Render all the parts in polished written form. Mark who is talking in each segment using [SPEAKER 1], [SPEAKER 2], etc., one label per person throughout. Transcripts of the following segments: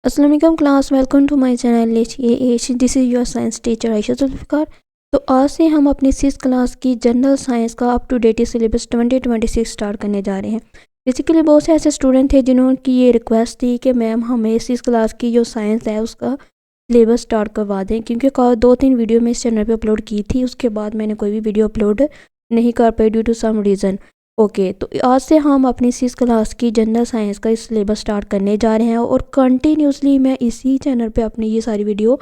[SPEAKER 1] अस्सलाम वालेकुम class, welcome to my channel this is your science teacher Ayesha Zulfiqar. तो आज से हम अपनी 6th क्लास की जनरल साइंस का up to date syllabus 2026 start करने जा रहे हैं। बेसिकली बहुत से ऐसे स्टूडेंट थे जिन्होंने ये रिक्वेस्ट थी कि मैम हमें 6th क्लास की जो साइंस है उसका सिलेबस स्टार्ट करवा दें, क्योंकि 2-3 वीडियो मैं इस चैनल पर अपलोड की थी, उसके बाद मैंने कोई भी वीडियो अपलोड नहीं कर पाई due to some reason. Okay, तो आज से हम अपनी 6th क्लास की जनरल साइंस का इस सिलेबस स्टार्ट करने जा रहे हैं और कंटिन्यूसली मैं इसी चैनल पे अपनी ये सारी वीडियो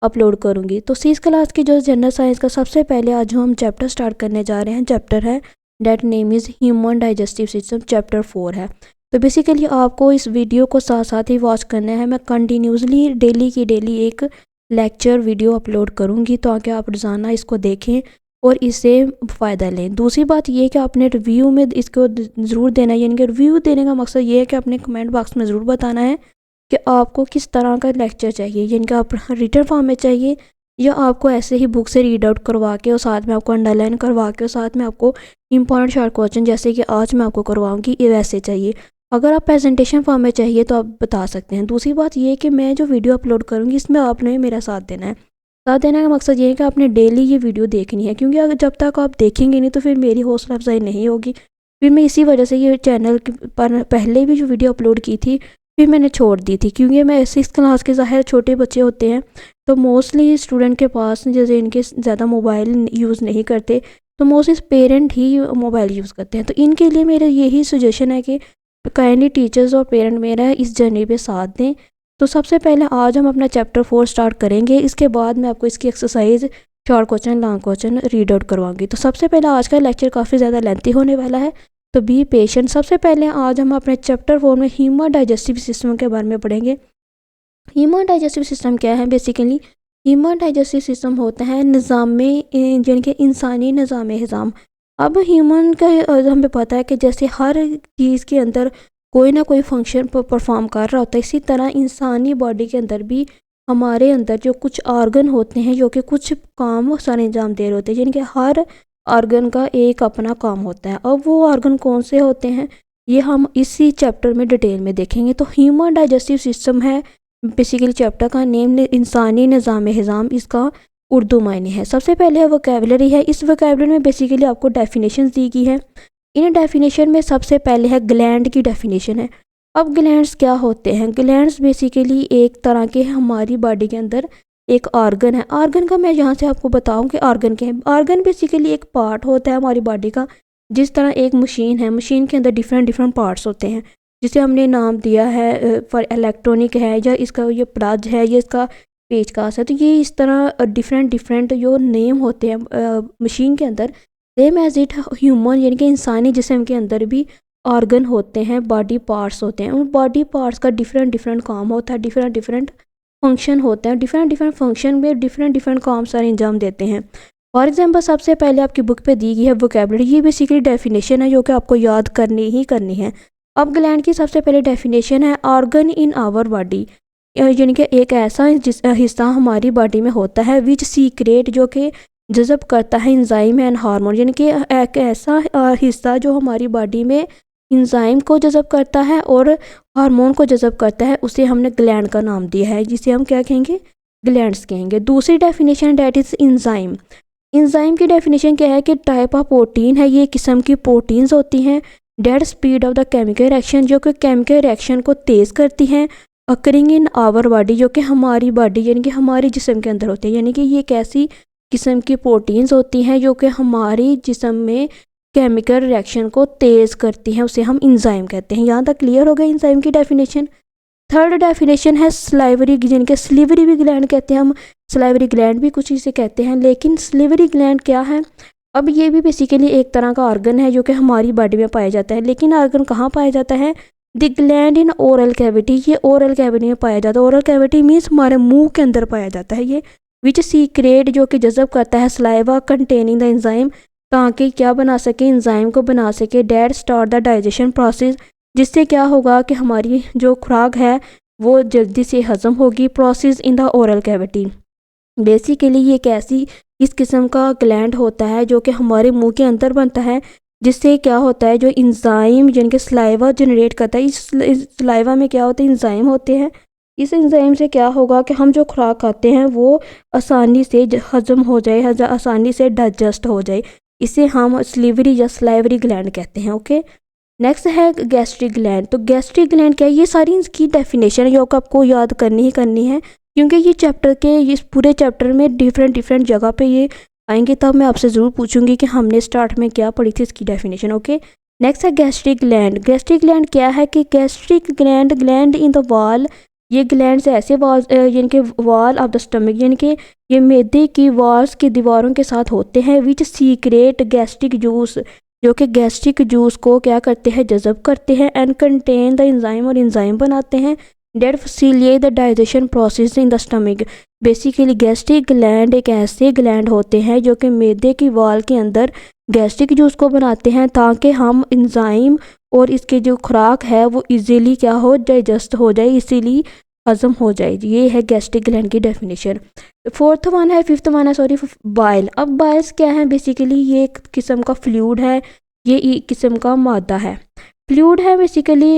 [SPEAKER 1] अपलोड करूँगी। तो 6th क्लास की जो जनरल साइंस का सबसे पहले आज जो हम चैप्टर स्टार्ट करने जा रहे हैं, चैप्टर है that name is human digestive system, chapter 4 है। तो बेसिकली आपको इस वीडियो को साथ साथ ही वॉच करना है। मैं कंटिन्यूसली डेली की डेली एक लेक्चर वीडियो अपलोड करूँगी ताकि आप रोज़ाना इसको देखें और इससे फ़ायदा लें। दूसरी बात ये है कि आपने रिव्यू में इसको ज़रूर देना है, यानी कि रिव्यू देने का मकसद ये है कि अपने कमेंट बॉक्स में ज़रूर बताना है कि आपको किस तरह का लेक्चर चाहिए, यानी कि आप रिटन फॉर्म में चाहिए या आपको ऐसे ही बुक से रीड आउट करवा के और साथ में आपको अंडरलाइन करवा के और साथ में आपको इंपॉर्टेंट शॉर्ट क्वेश्चन जैसे कि आज मैं आपको करवाऊँगी ये वैसे चाहिए। अगर आप प्रेजेंटेशन फॉर्म में चाहिए तो आप बता सकते हैं। दूसरी बात ये है कि मैं जो वीडियो अपलोड करूँगी इसमें आपने मेरा साथ देना है। साथ देने का मकसद ये है कि आपने डेली ये वीडियो देखनी है, क्योंकि अगर जब तक आप देखेंगे नहीं तो फिर मेरी हौसला अफजाई नहीं होगी। फिर मैं इसी वजह से ये चैनल पर पहले भी जो वीडियो अपलोड की थी फिर मैंने छोड़ दी थी, क्योंकि मैं 6th क्लास के ज़ाहिर छोटे बच्चे होते हैं तो मोस्टली स्टूडेंट के पास जैसे इनके ज़्यादा मोबाइल यूज़ नहीं करते, तो मोस्टली पेरेंट ही मोबाइल यूज़ करते हैं। तो इनके लिए मेरा यही सजेशन है कि काइंडली टीचर्स और पेरेंट मेरा इस जर्नी पे साथ दें। तो सबसे पहले आज हम अपना चैप्टर 4 स्टार्ट करेंगे, इसके बाद मैं आपको इसकी exercise, short question, long question read out करवाऊंगी। तो सबसे पहले आज का लेक्चर काफ़ी ज़्यादा लेंथी होने वाला है, तो बी पेशेंट। सबसे पहले आज हम अपने चैप्टर 4 में ह्यूमन डाइजेस्टिव सिस्टम के बारे में पढ़ेंगे। ह्यूमन डाइजेस्टिव सिस्टम क्या है? बेसिकली ह्यूमन डाइजेस्टिव सिस्टम होता है निज़ाम में, यानी कि इंसानी निज़ाम हिज़ाम। अब ह्यूमन का हमें पता है कि जैसे हर चीज़ के अंदर कोई ना कोई फंक्शन परफॉर्म कर रहा होता है, इसी तरह इंसानी बॉडी के अंदर भी हमारे अंदर जो कुछ ऑर्गन होते हैं जो कि कुछ काम सर अंजाम दे रहे होते हैं, यानी कि हर ऑर्गन का एक अपना काम होता है। अब वो ऑर्गन कौन से होते हैं ये हम इसी चैप्टर में डिटेल में देखेंगे। तो ह्यूमन डाइजेस्टिव सिस्टम है बेसिकली चैप्टर का नेम, इंसानी निज़ाम हिज़ाम, इसका उर्दू मायने है। सबसे पहले वोकैबुलरी है। इस वोकैबुलरी में बेसिकली आपको डेफिनेशन दी गई है। इन डेफिनेशन में सबसे पहले है ग्लैंड की डेफिनेशन है। अब ग्लैंड्स क्या होते हैं? ग्लैंड्स बेसिकली एक तरह के हमारी बॉडी के अंदर एक ऑर्गन है। ऑर्गन का मैं यहाँ से आपको बताऊँ कि ऑर्गन क्या है। ऑर्गन बेसिकली एक पार्ट होता है हमारी बॉडी का, जिस तरह एक मशीन है, मशीन के अंदर डिफरेंट डिफरेंट पार्ट्स होते हैं जिसे हमने नाम दिया है फॉर इलेक्ट्रॉनिक है, या इसका ये प्लग है, या इसका पेचकस है। तो ये इस तरह डिफरेंट डिफरेंट जो नेम होते हैं मशीन के अंदर, सेम एज इट ह्यूमन यानी कि इंसानी जिस्म के अंदर भी ऑर्गन होते हैं, बॉडी पार्ट्स होते हैं। उन बॉडी पार्ट्स का डिफरेंट डिफरेंट काम होता है, डिफरेंट डिफरेंट फंक्शन होते हैं। डिफरेंट डिफरेंट फंक्शन में डिफरेंट डिफरेंट काम सारे अंजाम देते हैं। फॉर एग्जांपल सबसे पहले आपकी बुक पे दी गई है वोकैबुलरी। ये बेसिकली डेफिनेशन है जो कि आपको याद करनी ही करनी है। अब ग्लैंड की सबसे पहले डेफिनेशन है ऑर्गन इन आवर बॉडी, यानी कि एक ऐसा हिस्सा हमारी बॉडी में होता है विच सीक्रेट, जो कि जज़ब करता है इंजाइम एंड हार्मोन, यानी कि एक ऐसा हिस्सा जो हमारी बॉडी में इंजाइम को जज़ब करता है और हार्मोन को जज़ब करता है, उसे हमने ग्लैंड का नाम दिया है, जिसे हम क्या कहेंगे? ग्लैंड्स कहेंगे। दूसरी definition that is enzyme. Enzyme की डेफिनेशन क्या है कि टाइप ऑफ प्रोटीन है, ये किस्म की प्रोटीन्स होती हैं that speed of the chemical reaction, जो कि केमिकल रिएक्शन को तेज़ करती हैं, अकरिंग इन आवर बॉडी, जो कि हमारी बॉडी यानी कि हमारे जिस्म के अंदर होती है। यानी कि ये एक ऐसी किस्म की प्रोटीन्स होती हैं जो कि हमारी जिस्म में केमिकल रिएक्शन को तेज़ करती हैं, उसे हम इंजाइम कहते हैं। यहाँ तक क्लियर हो गया इंजाइम की डेफिनेशन। थर्ड डेफिनेशन है स्लाइवरी, जिनके स्लीवरी भी ग्लैंड कहते हैं हम, स्लाइवरी ग्लैंड भी कुछ इसे कहते हैं। लेकिन स्लीवरी ग्लैंड क्या है? अब ये भी बेसिकली एक तरह का ऑर्गन है जो कि हमारी बॉडी में पाया जाता है। लेकिन ऑर्गन कहाँ पाया जाता है? The gland in oral cavity, ये ओरल कैविटी में पाया जाता है। ओरल कैविटी मीन्स हमारे मुंह के अंदर पाया जाता है ये। विच सीक्रेट, जो कि जज़ब करता है सलाइवा कंटेनिंग द एंजाइम, ताकि क्या बना सके? एंजाइम को बना सके। That start the digestion process, जिससे क्या होगा कि हमारी जो खुराक है वो जल्दी से हज़म होगी। Process in the oral cavity, basically ये एक ऐसी इस किस्म का ग्लैंड होता है जो कि हमारे मुंह के अंदर बनता है, जिससे क्या होता है जो इंजाइम यानी कि सलाइवा जनरेट करता है। इस सलाइवा में क्या होता है? इंजाइम होते हैं इस एंजाइम से क्या होगा कि हम जो खुराक खाते हैं वो आसानी से हजम हो जाए, आसानी से डाइजेस्ट हो जाए। इसे हम स्लीवरी या स्लाइवरी ग्लैंड कहते हैं। ओके, नेक्स्ट है गैस्ट्रिक ग्लैंड। तो गैस्ट्रिक ग्लैंड क्या है, ये सारी इसकी डेफिनेशन जो आपको याद करनी ही करनी है, क्योंकि ये चैप्टर के इस पूरे चैप्टर में डिफरेंट जगह पे ये आएंगे। तब मैं आपसे ज़रूर पूछूंगी कि हमने स्टार्ट में क्या पढ़ी थी इसकी डेफिनेशन। ओके, नेक्स्ट है गैस्ट्रिक ग्लैंड। गैस्ट्रिक ग्लैंड क्या है कि gastric gland in the wall, ये ग्लैंड ऐसे वॉल यानी कि वॉल ऑफ द स्टमक, यानी कि ये मैदे की वॉल्स की दीवारों के साथ होते हैं, विच सीक्रेट गैस्ट्रिक जूस, जो कि गैस्ट्रिक जूस को क्या करते हैं, जज़ब करते हैं, एंड कंटेन द एंजाइम, और एंजाइम बनाते हैं that facilitate the digestion process in the stomach. Basically gastric gland एक ऐसे ग्लैंड होते हैं जो कि मैदे की वॉल के अंदर गैस्ट्रिक जूस को बनाते हैं, ताकि हम एंजाइम और इसके जो खुराक है वो इजीली क्या हो, डाइजेस्ट हो जाए, इसीलिए हजम हो जाए। ये है गैस्ट्रिक ग्लैंड की डेफिनेशन। फिफ्थ वन है सॉरी, बाइल। अब बाइल्स क्या है, बेसिकली ये एक किस्म का फ्लूइड है, ये एक किस्म का मादा है। फ्लूइड है बेसिकली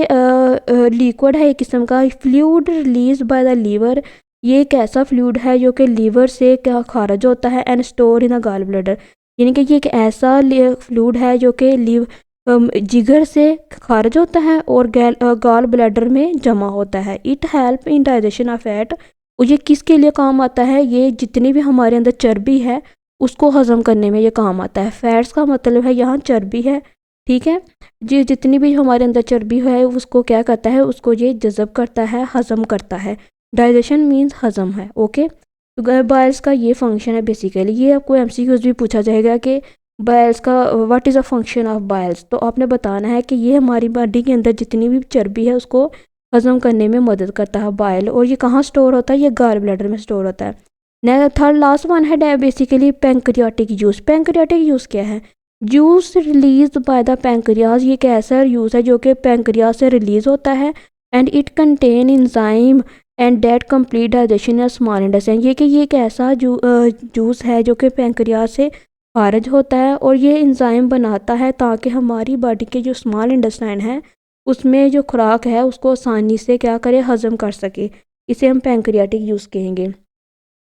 [SPEAKER 1] लिक्विड है एक किस्म का, fluid release by the liver. ये एक ऐसा फ्लूइड है जो कि लीवर से क्या खारिज होता है, and store in the gall bladder, यानी कि ये एक ऐसा फ्लूइड है जो कि जिगर से खारिज होता है और गॉल ब्लैडर में जमा होता है। It help in digestion of fat. और ये किसके लिए काम आता है, ये जितनी भी हमारे अंदर चर्बी है उसको हजम करने में ये काम आता है। फैट्स का मतलब है यहाँ चर्बी है, ठीक है जी। जितनी भी हमारे अंदर चर्बी है उसको क्या करता है, उसको ये जज़ब करता है, हजम करता है। डाइजेशन मीन्स हजम है। ओके, तो बाइल्स का ये फंक्शन है बेसिकली। ये आपको एमसीक्यूज भी पूछा जाएगा कि बाइल्स का what is a function of Biles, तो आपने बताना है कि ये हमारी बॉडी के अंदर जितनी भी चर्बी है उसको हजम करने में मदद करता है बाइल। और ये कहाँ स्टोर होता है, ये गॉल ब्लैडर में स्टोर होता है। थर्ड लास्ट वन है basically pancreatic juice. Pancreatic juice क्या है, juice release by the pancreas. ये एक ऐसा जूस है जो कि पैंक्रियाज से रिलीज होता है, and it contain enzyme and that complete digestion या स्मॉल इंटेस्टाइन। ये एक ऐसा जूस है जो कि पैंक्रियाज से खारिज होता है और ये इंजाइम बनाता है ताकि हमारी बॉडी के जो स्मॉल इंटेस्टाइन है उसमें जो खुराक है उसको आसानी से क्या करे, हजम कर सके। इसे हम पैंक्रियाटिक जूस कहेंगे।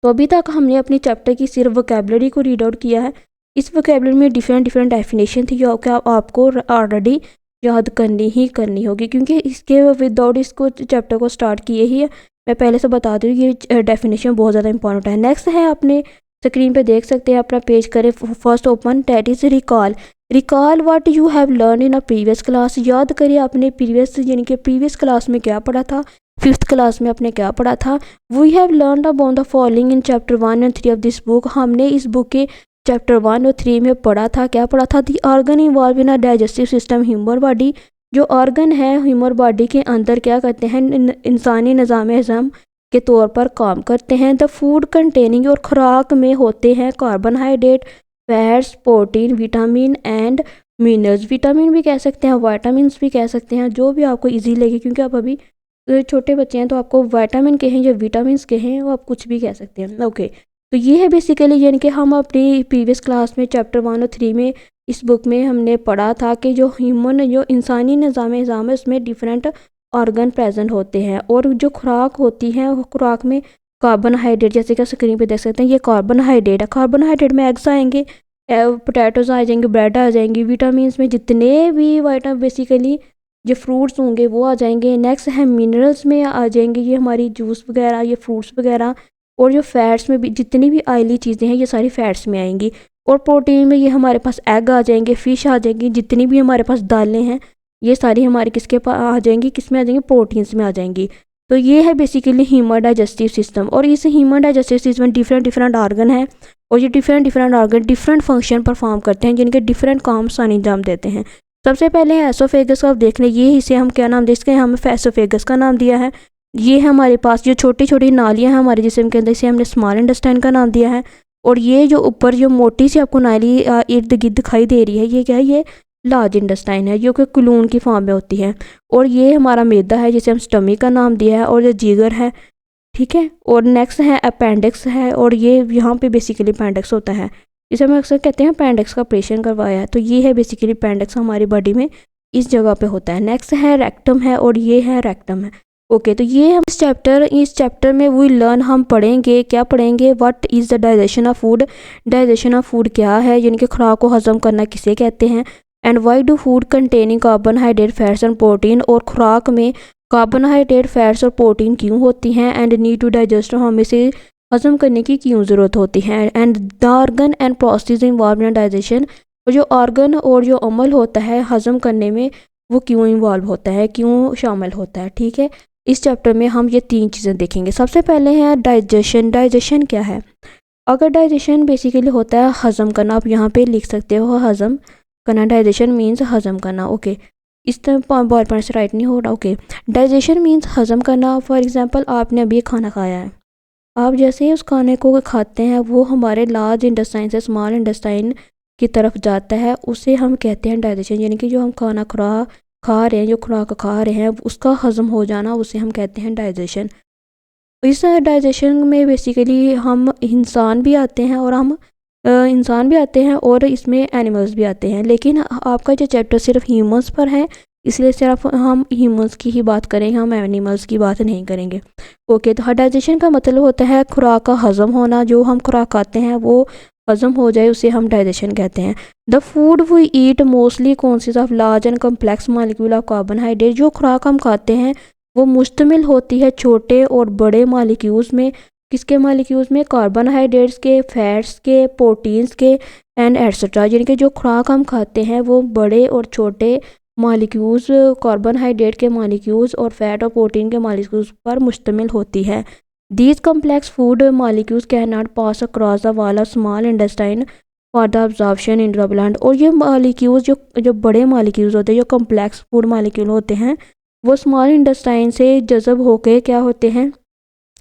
[SPEAKER 1] तो अभी तक हमने अपनी चैप्टर की सिर्फ वोकेबलरी को रीड आउट किया है। इस वोकेबलरी में डिफरेंट डेफिनेशन थी जो कि आपको ऑलरेडी याद करनी होगी, क्योंकि इसके विदाउट इसको चैप्टर को स्टार्ट किए ही मैं पहले से बता दूँ ये डेफिनेशन बहुत ज़्यादा इंपॉर्टेंट है। नेक्स्ट है, आपने स्क्रीन पे देख सकते हैं, अपना पेज करें first open, that is recall what you have learn in a previous class. याद करिए आपने प्रीवियस यानी कि प्रीवियस क्लास में क्या पढ़ा था, 5th क्लास में आपने क्या पढ़ा था। We have learn about the following in chapter 1 and 3 of this book. हमने इस बुक के चैप्टर 1 और 3 में पढ़ा था, क्या पढ़ा था, the organ involve in a digestive system human body. जो ऑर्गन है ह्यूमन बॉडी के अंदर क्या करते हैं, इंसानी निज़ाम हज़म के तौर पर काम करते हैं। द फूड कंटेनिंग, और खुराक में होते हैं carbohydrate, fats, protein, vitamin and minerals. Vitamin भी कह सकते हैं, वाइटामिन भी कह सकते हैं, जो भी आपको ईजी लगे, क्योंकि आप अभी छोटे बच्चे हैं तो आपको विटामिन कहें या विटामिन कहें वो आप कुछ भी कह सकते हैं। ओके, तो ये है बेसिकली, यानी कि हम अपनी प्रीवियस क्लास में चैप्टर 1 और 3 में इस बुक में हमने पढ़ा था कि जो इंसानी निज़ाम है उसमें डिफरेंट ऑर्गन प्रेजेंट होते हैं, और जो खुराक होती है वो खुराक में कार्बोहाइड्रेट, जैसे कि स्क्रीन पे देख सकते हैं, ये कार्बोहाइड्रेट है। कार्बोहाइड्रेट में एग्स आएंगे, पोटैटोज आ जाएंगे, ब्रेड आ जाएंगी। विटामिन में जितने भी वाइटामिन बेसिकली जो फ्रूट्स होंगे वो आ जाएंगे। नेक्स्ट है मिनरल्स में आ जाएंगे, ये हमारी जूस वगैरह, ये फ्रूट्स वगैरह। और जो फैट्स में भी जितनी भी ऑयली चीज़ें हैं ये सारी फैट्स में आएंगी। और प्रोटीन में ये हमारे पास एग आ जाएंगे, फ़िश आ जाएंगी, जितनी भी हमारे पास दालें हैं ये सारी हमारे किसके पास आ जाएंगी, किस में आ जाएंगी, प्रोटीन्स में आ जाएंगी। तो ये है बेसिकली ह्यूमन डाइजेस्टिव सिस्टम। और इस ह्यूमन डाइजेस्टिव सिस्टम में डिफरेंट ऑर्गन है, और ये different organ different function perform करते हैं, जिनके डिफरेंट काम अंजाम देते हैं। सबसे पहले है एसोफेगस का, आप देख लें, ये इसे हम क्या नाम दे, इसके हमें एसोफेगस का नाम दिया है। ये हमारे पास जो छोटी छोटी नालियाँ हैं हमारे जिस्म के अंदर, इसे हमने स्मॉल इंटेस्टाइन का नाम दिया है। और ये जो ऊपर जो मोटी सी आपको नाली इर्द गिर्द दिखाई दे रही है, ये क्या है, ये लार्ज इंटेस्टाइन है, जो कि क्लून की फॉर्म में होती है। और ये हमारा मैदा है जिसे हम स्टमक का नाम दिया है, और ये जिगर है, ठीक है। और नेक्स्ट है अपेंडिक्स है, और ये यहाँ पे बेसिकली अपेंडिक्स होता है, जिसे हम अक्सर कहते हैं अपेंडिक्स का ऑपरेशन करवाया है। तो ये है बेसिकली अपेंडिक्स हमारी बॉडी में इस जगह पे होता है। नेक्स्ट है रेक्टम है, और ये है रेक्टम है। ओके, तो ये हम इस चैप्टर में वी लर्न हम पढ़ेंगे, क्या पढ़ेंगे, what is the digestion of food. Digestion of food क्या है, यानी कि खुराक को हजम करना किसे कहते हैं। And why do food containing carbohydrate, fats and protein, और खुराक में कार्बोहाइड्रेट, फैट्स और प्रोटीन क्यों होती हैं। एंड नीड टू डाइजेस्ट, हमें इसे हजम करने की क्यों ज़रूरत होती है। And the organ and process involve in digestion, और जो ऑर्गन और जो अमल होता है हजम करने में वो क्यों इन्वॉल्व होता है, क्यों शामिल होता है। ठीक है, इस चैप्टर में हम ये 3 चीज़ें देखेंगे। सबसे पहले है डाइजेशन। डाइजेशन क्या है। अगर डाइजेशन बेसिकली होता है हजम करना, आप यहाँ पे लिख सकते हो हजम करना। डाइजेशन मीन्स हजम करना। ओके, इस तरह बॉल पॉइंट से राइट नहीं हो रहा। ओके, डाइजेशन मीन्स हजम करना। फॉर एग्जांपल, आपने अभी खाना खाया है, आप जैसे ही उस खाने को खाते हैं वो हमारे लार्ज इंटेस्टाइन से स्मॉल इंटेस्टाइन की तरफ जाता है, उसे हम कहते हैं डाइजेशन। यानी कि जो हम खाना खा रहे हैं, जो खुराक खा रहे हैं, उसका हजम हो जाना, उसे हम कहते हैं डाइजेशन। इस डाइजेशन में बेसिकली हम इंसान भी आते हैं और इसमें एनिमल्स भी आते हैं, लेकिन आपका जो चैप्टर सिर्फ ह्यूमंस पर है, इसलिए सिर्फ हम ह्यूमंस की ही बात करेंगे, हम एनिमल्स की बात नहीं करेंगे। ओके, तो डाइजेशन का मतलब होता है खुराक का हजम होना। जो हम खुराक खाते हैं वो हजम हो जाए, उसे हम डाइजेशन कहते हैं। The food we eat mostly consist of large and complex molecule of carbohydrate. जो खुराक हम खाते हैं वो मुश्तमिल होती है छोटे और बड़े मालिक्यूल्स में। किसके मालिक्यूल्स में, कार्बोहाइड्रेट्स के, फैट्स के, प्रोटीन्स के एंड एट्सेट्रा। यानी कि जो खुराक हम खाते हैं वो बड़े और छोटे मालिक्यूल्स, कार्बोहाइड्रेट के मालिक्यूल्स और फैट और प्रोटीन के मालिक्यूल्स पर मुश्तमिल होती है। These complex food molecules can not pass across the wall of small intestine for the absorption in the blood. और ये मालिक्यूल्स जो बड़े मालिक्यूल्स होते हैं, जो कम्प्लेक्स फूड मालिक्यूल होते हैं, वो स्मॉल इंटेस्टाइन से जज़ब होके क्या होते हैं,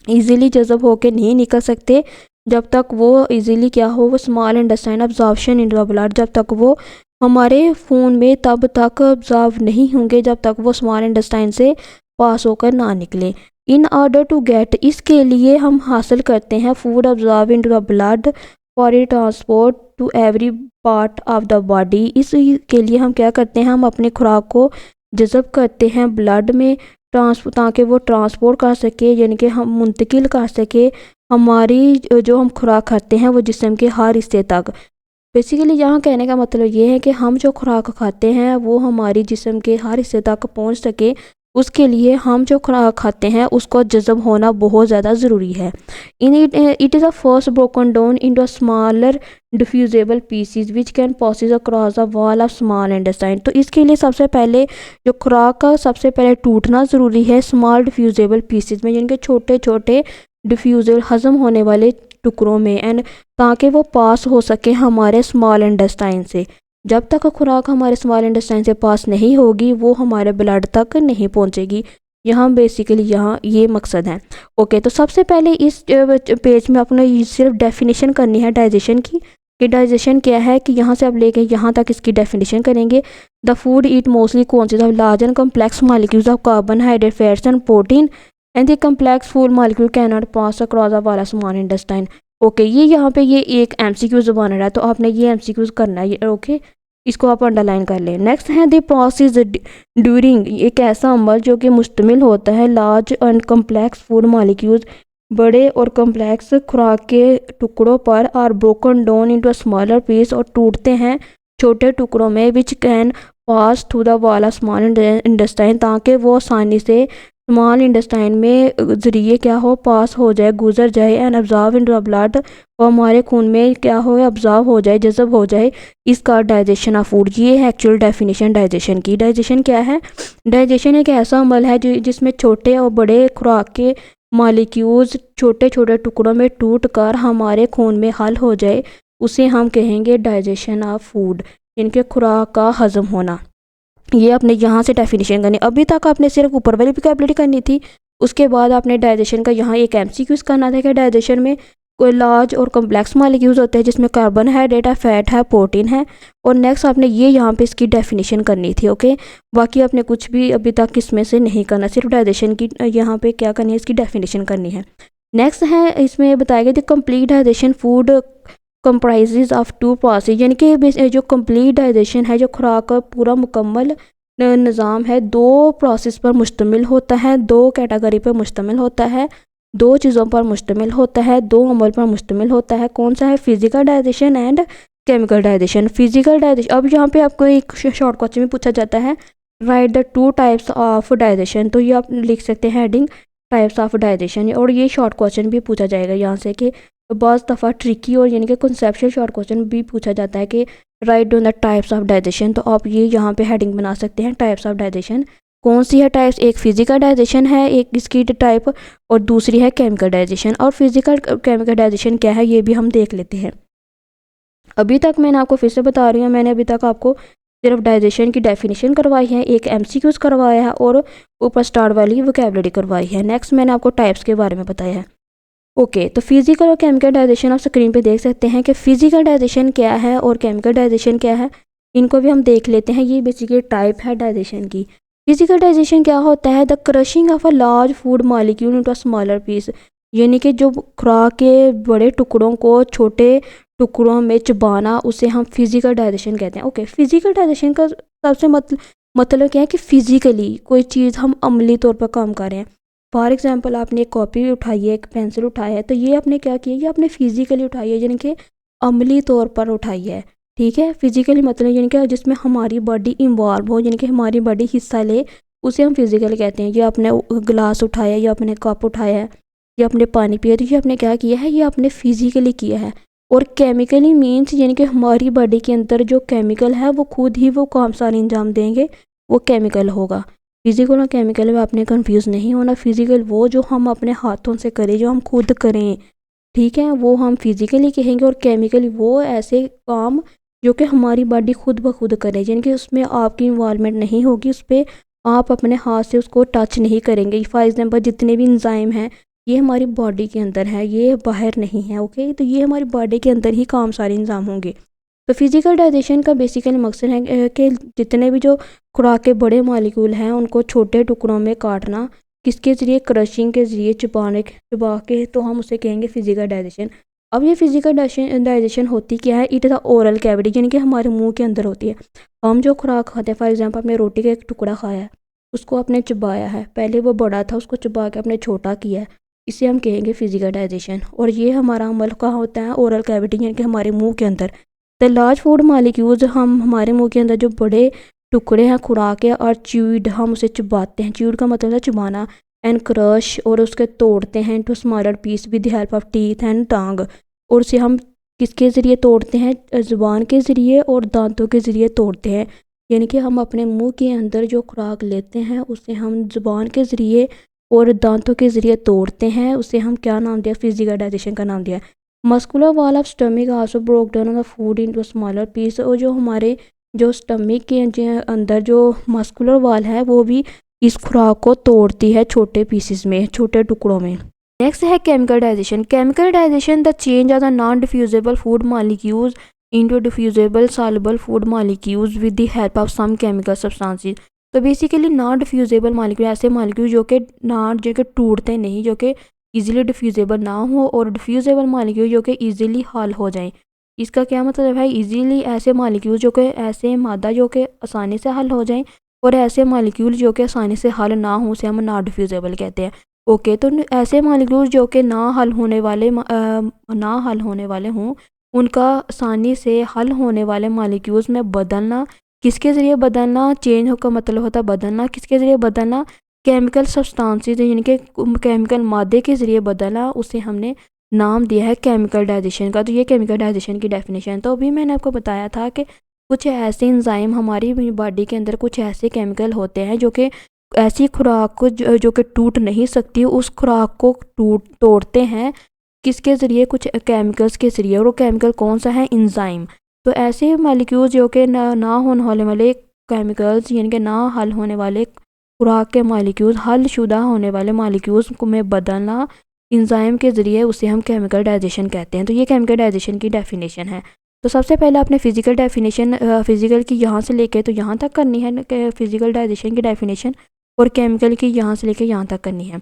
[SPEAKER 1] इजीली जज़ब होके नहीं निकल सकते जब तक वो इजीली क्या हो, वो small intestine absorption in the blood, जब तक वो हमारे खून में तब तक ऑब्जॉर्व नहीं होंगे जब तक वो स्मॉल इंटेस्टाइन से पास होकर ना निकले। इन ऑर्डर टू गेट, इसके लिए हम हासिल करते हैं food absorb in the blood for a transport to every part of the body. इसके लिए हम क्या करते हैं, हम अपने खुराक को जज़ब करते हैं ब्लड में ताकि वो ट्रांसपोर्ट कर सके, यानी कि हम मुंतकिल कर सके हमारी जो हम खुराक खाते हैं वो जिस्म के हर हिस्से तक। बेसिकली यहाँ कहने का मतलब ये है कि हम जो खुराक खाते हैं वो हमारी जिस्म के हर हिस्से तक पहुँच सके, उसके लिए हम जो खुराक खाते हैं उसको जज़ब होना बहुत ज़्यादा ज़रूरी है। It is a first broken down into a smaller diffusible pieces which can passes across the wall of small intestine. तो इसके लिए सबसे पहले जो खुराक का सबसे पहले टूटना ज़रूरी है स्मॉल डिफ्यूजेबल पीसीज में, यानी कि छोटे छोटे डिफ्यूजेबल हज़म होने वाले टुकड़ों में, एंड ताकि वो पास हो सके हमारे स्मॉल इंटेस्टाइन से। जब तक खुराक हमारे स्मॉल इंटेस्टाइन से पास नहीं होगी वो हमारे ब्लड तक नहीं पहुंचेगी। यहाँ बेसिकली यहाँ ये मकसद है। ओके, तो सबसे पहले इस पेज में अपने सिर्फ डेफिनेशन करनी है डाइजेशन की, कि डाइजेशन क्या है, कि यहाँ से अब लेके यहाँ तक इसकी डेफिनेशन करेंगे। The food eat mostly consist of large and complex molecules of carbohydrate, fats and protein and the complex food molecule can not pass across the wall of small intestine. Okay, ये यहाँ पे ये एक MCQ बन रहा है, तो आपने ये MCQ करना है। ओके, इसको आप अंडरलाइन कर लें। नेक्स्ट है द प्रोसेस ड्यूरिंग, एक ऐसा अमल जो कि मुश्तमिल होता है large and complex food molecules, बड़े और कम्प्लेक्स खुराक के टुकड़ों पर, और broken down into a smaller piece, और टूटते हैं छोटे टुकड़ों में, which can pass through the wall of small intestine, ताकि वो आसानी से स्मॉल इंटेस्टाइन में ज़रिए क्या हो, पास हो जाए, गुजर जाए, and absorb in the blood, और हमारे खून में क्या हो, अब्जॉर्व हो जाए, जज़ब हो जाए। इसका डाइजेशन ऑफ फूड, ये है एक्चुअल डेफिनेशन डाइजेशन की। डाइजेशन क्या है, डाइजेशन एक ऐसा अमल है जिसमें छोटे और बड़े खुराक के मालिक्यूल्स छोटे छोटे टुकड़ों में टूट कर हमारे खून में हल हो जाए, उसे हम कहेंगे डाइजेशन ऑफ फूड, इनके खुराक का हजम होना। ये आपने यहाँ से डेफिनेशन करनी। अभी तक आपने सिर्फ ऊपर वाली वोकैबुलरी करनी थी, उसके बाद आपने डाइजेशन का यहाँ एक MCQ करना था कि डाइजेशन में कोई लार्ज और कम्प्लेक्स मालिक्यूल्स होते हैं जिसमें कार्बोहाइड्रेट है, फैट है, प्रोटीन है, और नेक्स्ट आपने ये यहाँ पे इसकी डेफिनेशन करनी थी। ओके, बाकी आपने कुछ भी अभी तक इसमें से नहीं करना, सिर्फ डाइजेशन की यहाँ पे क्या करनी है, इसकी डेफिनेशन करनी है। नेक्स्ट है इसमें बताया गया the complete digestion food comprises of 2 process, यानी कि जो कंप्लीट डाइजेशन है, जो खुराक का पूरा मुकम्मल निज़ाम है दो प्रोसेस पर मुश्तमिल होता है, दो कैटेगरी पर मुश्तमिल होता है, दो चीज़ों पर मुश्तमिल होता है, दो अमल पर मुश्तमिल होता है। कौन सा है? Physical digestion and chemical digestion. Physical digestion, अब यहाँ पे आपको एक शॉर्ट क्वेश्चन में पूछा जाता है right the two types of digestion, तो ये आप लिख सकते हैं हेडिंग टाइप्स ऑफ डाइजेशन, और ये शॉर्ट क्वेश्चन भी पूछा जाएगा यहाँ से कि बहुत दफ़ा ट्रिकी और यानी कि कॉन्सेप्चुअल शॉर्ट क्वेश्चन भी पूछा जाता है कि write down the types of digestion, तो आप ये यहाँ पे हेडिंग बना सकते हैं टाइप्स ऑफ डाइजेशन। कौन सी है टाइप्स? एक फिजिकल डाइजेशन है, एक इसकी टाइप, और दूसरी है केमिकल डाइजेशन। और फिजिकल केमिकल डाइजेशन क्या है ये भी हम देख लेते हैं। अभी तक मैंने आपको फिर से बता रही हूँ, मैंने अभी तक आपको सिर्फ डाइजेशन की डेफिनेशन करवाई है, एक एमसीक्यूज़ करवाया है और ऊपर स्टार वाली वोकैबुलरी करवाई है। नेक्स्ट मैंने आपको टाइप्स के बारे में बताया है। ओके, तो फिजिकल और केमिकल डाइजेशन आप स्क्रीन पे देख सकते हैं कि फिजिकल डाइजेशन क्या है और केमिकल डाइजेशन क्या है, इनको भी हम देख लेते हैं। ये बेसिकली टाइप है डाइजेशन की। फिजिकल डाइजेशन क्या होता है? The crushing of a large food molecule into a smaller piece, यानी कि जो खुराक के बड़े टुकड़ों को छोटे टुकड़ों में चबाना, उसे हम फिजिकल डाइजेशन कहते हैं। ओके, फिजिकल डाइजेशन का सबसे मतलब क्या है कि फिजिकली कोई चीज़ हम अमली तौर पर काम कर रहे हैं। फॉर एग्जांपल आपने एक कॉपी उठाई है, एक पेंसिल उठाया है, तो ये आपने क्या किया? ये आपने फिजिकली उठाई है, यानी कि अमली तौर पर उठाई है। ठीक है, फिजिकली मतलब यानी कि जिसमें हमारी बॉडी इन्वॉल्व हो, यानी कि हमारी बॉडी हिस्सा ले, उसे हम फिजिकल कहते हैं। ये आपने गिलास उठाया, या आपने कप उठाया है, या आपने पानी पिया, तो ये आपने क्या किया है? ये आपने फिजिकली किया है। और केमिकली मीन्स यानी कि हमारी बॉडी के अंदर जो केमिकल है वो खुद ही वो काम सारे अंजाम देंगे, वो केमिकल होगा। फिजिकल और केमिकल में आपने कंफ्यूज नहीं होना। फिजिकल वो जो हम अपने हाथों से करें, जो हम खुद करें, ठीक है, वो हम फिजिकली कहेंगे। और केमिकली वो ऐसे काम जो कि हमारी बॉडी खुद ब खुद करे, यानी कि उसमें आपकी इन्वॉल्वमेंट नहीं होगी, उस पर आप अपने हाथ से उसको टच नहीं करेंगे। फॉर एग्जाम्पल जितने भी इंजाइम हैं ये हमारी बॉडी के अंदर है, ये बाहर नहीं है। ओके, तो ये हमारी बॉडी के अंदर ही काम सारे इंजाम होंगे। तो फिजिकल डाइजेशन का बेसिकली मकसद है कि जितने भी जो खुराक के बड़े मालिक्यूल हैं उनको छोटे टुकड़ों में काटना, किसके ज़रिए? क्रशिंग के ज़रिए, चबा के, तो हम उसे कहेंगे फिजिकल डाइजेशन। अब ये फिजिकल डाइजेशन होती क्या है? It is the oral cavity, यानी कि हमारे मुंह के अंदर होती है। हम जो खुराक खाते हैं, फॉर एग्जाम्पल आपने रोटी का एक टुकड़ा खाया है, उसको आपने चबाया है, पहले वो बड़ा था, उसको चबा के आपने छोटा किया है, इसे हम कहेंगे फिजिकल डाइजेशन। और ये हमारा अमल कहाँ होता है? ओरल कैविटी, यानी कि हमारे मुंह के अंदर। द लार्ज फूड मॉलिक्यूल्स, हम हमारे मुंह के अंदर जो बड़े टुकड़े हैं खुराक के, और च्यूड, हम उसे चबाते हैं। च्यूड का मतलब है चबाना। एंड क्रश, और उसके तोड़ते हैं to smaller piece with the help of teeth and tongue. और उसे हम किसके ज़रिए तोड़ते हैं? ज़ुबान के ज़रिए और दांतों के ज़रिए तोड़ते हैं। यानी कि हम अपने मुंह के अंदर जो खुराक लेते हैं उसे हम ज़ुबान के ज़रिए और दांतों के ज़रिए तोड़ते हैं। उसे हम क्या नाम दिया? फिजिकल डाइजेशन का नाम दिया। Muscular wall of stomach also broke down the food into smaller piece, और जो हमारे जो स्टमक के अंदर जो मस्कुलर वाल है वो भी इस खुराक को तोड़ती है छोटे पीसेस में, छोटे टुकड़ों में। नेक्स्ट है chemical digestion. Chemical digestion the change of the non diffusible food molecules into diffusible soluble food molecules with the help of some chemical substances. तो बेसिकली नॉन डिफ्यूजेबल मॉलिक्यूल ऐसे मॉलिक्यूल जो कि टूटते नहीं, जो कि इजीली डिफ्यूजेबल ना हो, और डिफ्यूजेबल मॉलिक्यूल जो कि इजीली हल हो जाएं। इसका क्या मतलब है? इजीली ऐसे मॉलिक्यूल जो कि ऐसे मादा जो कि आसानी से हल हो जाएं, और ऐसे मॉलिक्यूल जो कि आसानी से हल ना हो उसे हम नॉन डिफ्यूजेबल कहते हैं। ओके, तो ऐसे मॉलिक्यूल जो कि ना हल होने वाले हों, उनका आसानी से हल होने वाले मॉलिक्यूल्स में बदलना, किसके ज़रिए बदलना? चेंज का मतलब होता है बदलना। किसके ज़रिए बदलना? केमिकल सब्सटेंसेस, यानी कि केमिकल मादे के ज़रिए बदलना, उसे हमने नाम दिया है केमिकल डाइजेशन का। तो ये केमिकल डाइजेशन की डेफिनेशन। तो अभी मैंने आपको बताया था कि कुछ ऐसे एंजाइम हमारी बॉडी के अंदर, कुछ ऐसे केमिकल होते हैं जो कि ऐसी खुराक को जो कि टूट नहीं सकती, उस खुराक को तोड़ते हैं। किसके ज़रिए? कुछ केमिकल्स के ज़रिए। और वो केमिकल कौन सा है? एंजाइम। तो ऐसे मालिक्यूल्स जो कि ना होने वाले केमिकल्स, यानी कि ना हल होने वाले खुराक के मालिक्यूल्स, हलशुदा होने वाले मालिक्यूल्स को में बदलना एंजाइम के ज़रिए, उसे हम केमिकल डाइजेशन कहते हैं। तो ये केमिकल डाइजेशन की डेफिनेशन है। तो सबसे पहले आपने फिजिकल डेफिनेशन, फिजिकल की यहाँ से लेके तो यहाँ तक करनी है फिजिकल डाइजेशन की डेफिनेशन, और केमिकल की यहाँ से लेके यहाँ तक करनी है।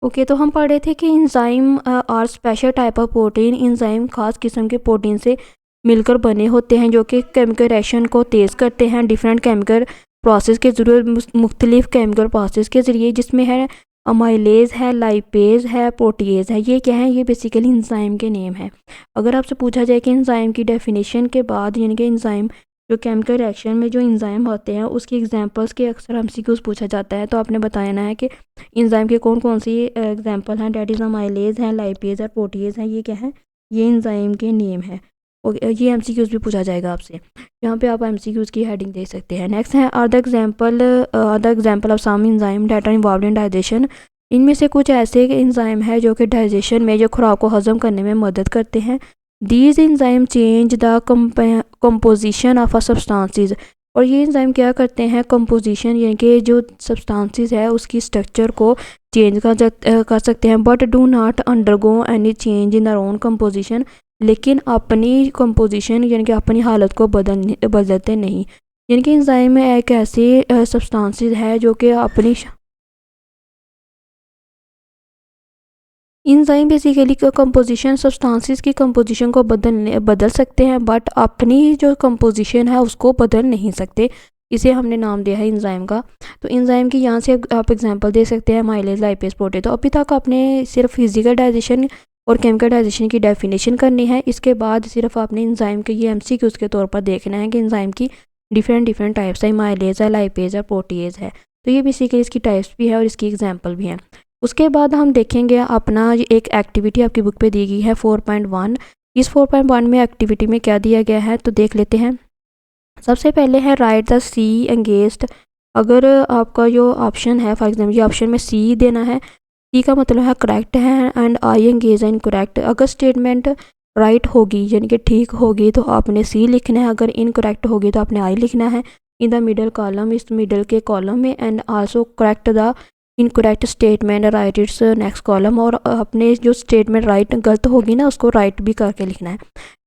[SPEAKER 1] ओके, तो हम पढ़ रहे थे कि enzyme are special type of protein. Enzyme खास किस्म के प्रोटीन से मिलकर बने होते हैं जो कि केमिकल रिएक्शन को तेज़ करते हैं। डिफरेंट केमिकल प्रोसेस के ज़रिए मुख्तलिफ केमिकल प्रोसेस के ज़रिए, जिसमें है अमाइलेज है, लाइपेज है, प्रोटीएज है। ये क्या है? ये बेसिकली इंजाइम के नेम है। अगर आपसे पूछा जाए कि इंजाइम की डेफिनेशन के बाद, यानी कि इंजाइम जो केमिकल रिएक्शन में जो इंजाइम होते हैं उसकी एग्जांपल्स के अक्सर एमसीक्यूज पूछा जाता है, तो आपने बताना है कि इंजाइम के कौन कौन सी एग्जांपल हैं। डेट इज़ अमाइलेज है, लाइपेज है, प्रोटीएज है। ये क्या है? ये इंजाइम के नेम है। ये एमसीक्यूज भी पूछा जाएगा आपसे। यहाँ पे आप एमसीक्यूज की हेडिंग देख सकते हैं। नेक्स्ट है are the example of some enzyme that are involved in digestion. इनमें से कुछ ऐसे एंजाइम है जो कि डाइजेशन में, जो खुराक को हजम करने में मदद करते हैं। These enzyme change the composition of a substances. और ये एंजाइम क्या करते हैं? कंपोजिशन, यानी कि जो सब्सटेंसेस है उसकी स्ट्रक्चर को चेंज कर सकते हैं। But do not undergo any change in their own composition. लेकिन अपनी कंपोजिशन, यानी कि अपनी हालत को बदलते नहीं। यानी कि एंजाइम में एक ऐसी सब्सटेंसेस है जो कि अपनी एंजाइम बेसिकली कंपोजिशन, सब्सटेंसेस की कंपोजिशन को बदल सकते हैं, बट अपनी जो कंपोजिशन है उसको बदल नहीं सकते। इसे हमने नाम दिया है एंजाइम का। तो एंजाइम की यहाँ से आप एग्जांपल दे सकते हैं, माइलेज, लाइपेज, प्रोटीन। तो अभी तक आपने सिर्फ फिजिकल डाइजेशन और केमिकल डाइजेशन की डेफिनेशन करनी है। इसके बाद सिर्फ आपने एंजाइम के ये एमसीक्यूज के तौर पर देखना है कि एंजाइम की डिफरेंट टाइप्स है, माइलेज है, लाइपेज है, प्रोटीएज है। तो ये बेसिकली इसकी टाइप्स भी है और इसकी एग्जाम्पल भी हैं। उसके बाद हम देखेंगे अपना एक एक्टिविटी आपकी बुक पे दी गई है 4.1। इस 4.1 में एक्टिविटी में क्या दिया गया है तो देख लेते हैं। सबसे पहले है राइट द सी एंगेज्ड। अगर आपका जो ऑप्शन है, फॉर एग्जाम्पल ये ऑप्शन में सी देना है, सी का मतलब है करेक्ट है, एंड आई एंगेज है इनकरेक्ट। अगर स्टेटमेंट राइट होगी यानी कि ठीक होगी तो आपने सी लिखना है, अगर इनकरेक्ट होगी तो आपने आई लिखना है। इन द मिडल कॉलम, इस मिडल के कॉलम में, and also correct the incorrect statement right it's next column. और अपने जो स्टेटमेंट राइट गलत होगी ना उसको राइट भी करके लिखना है।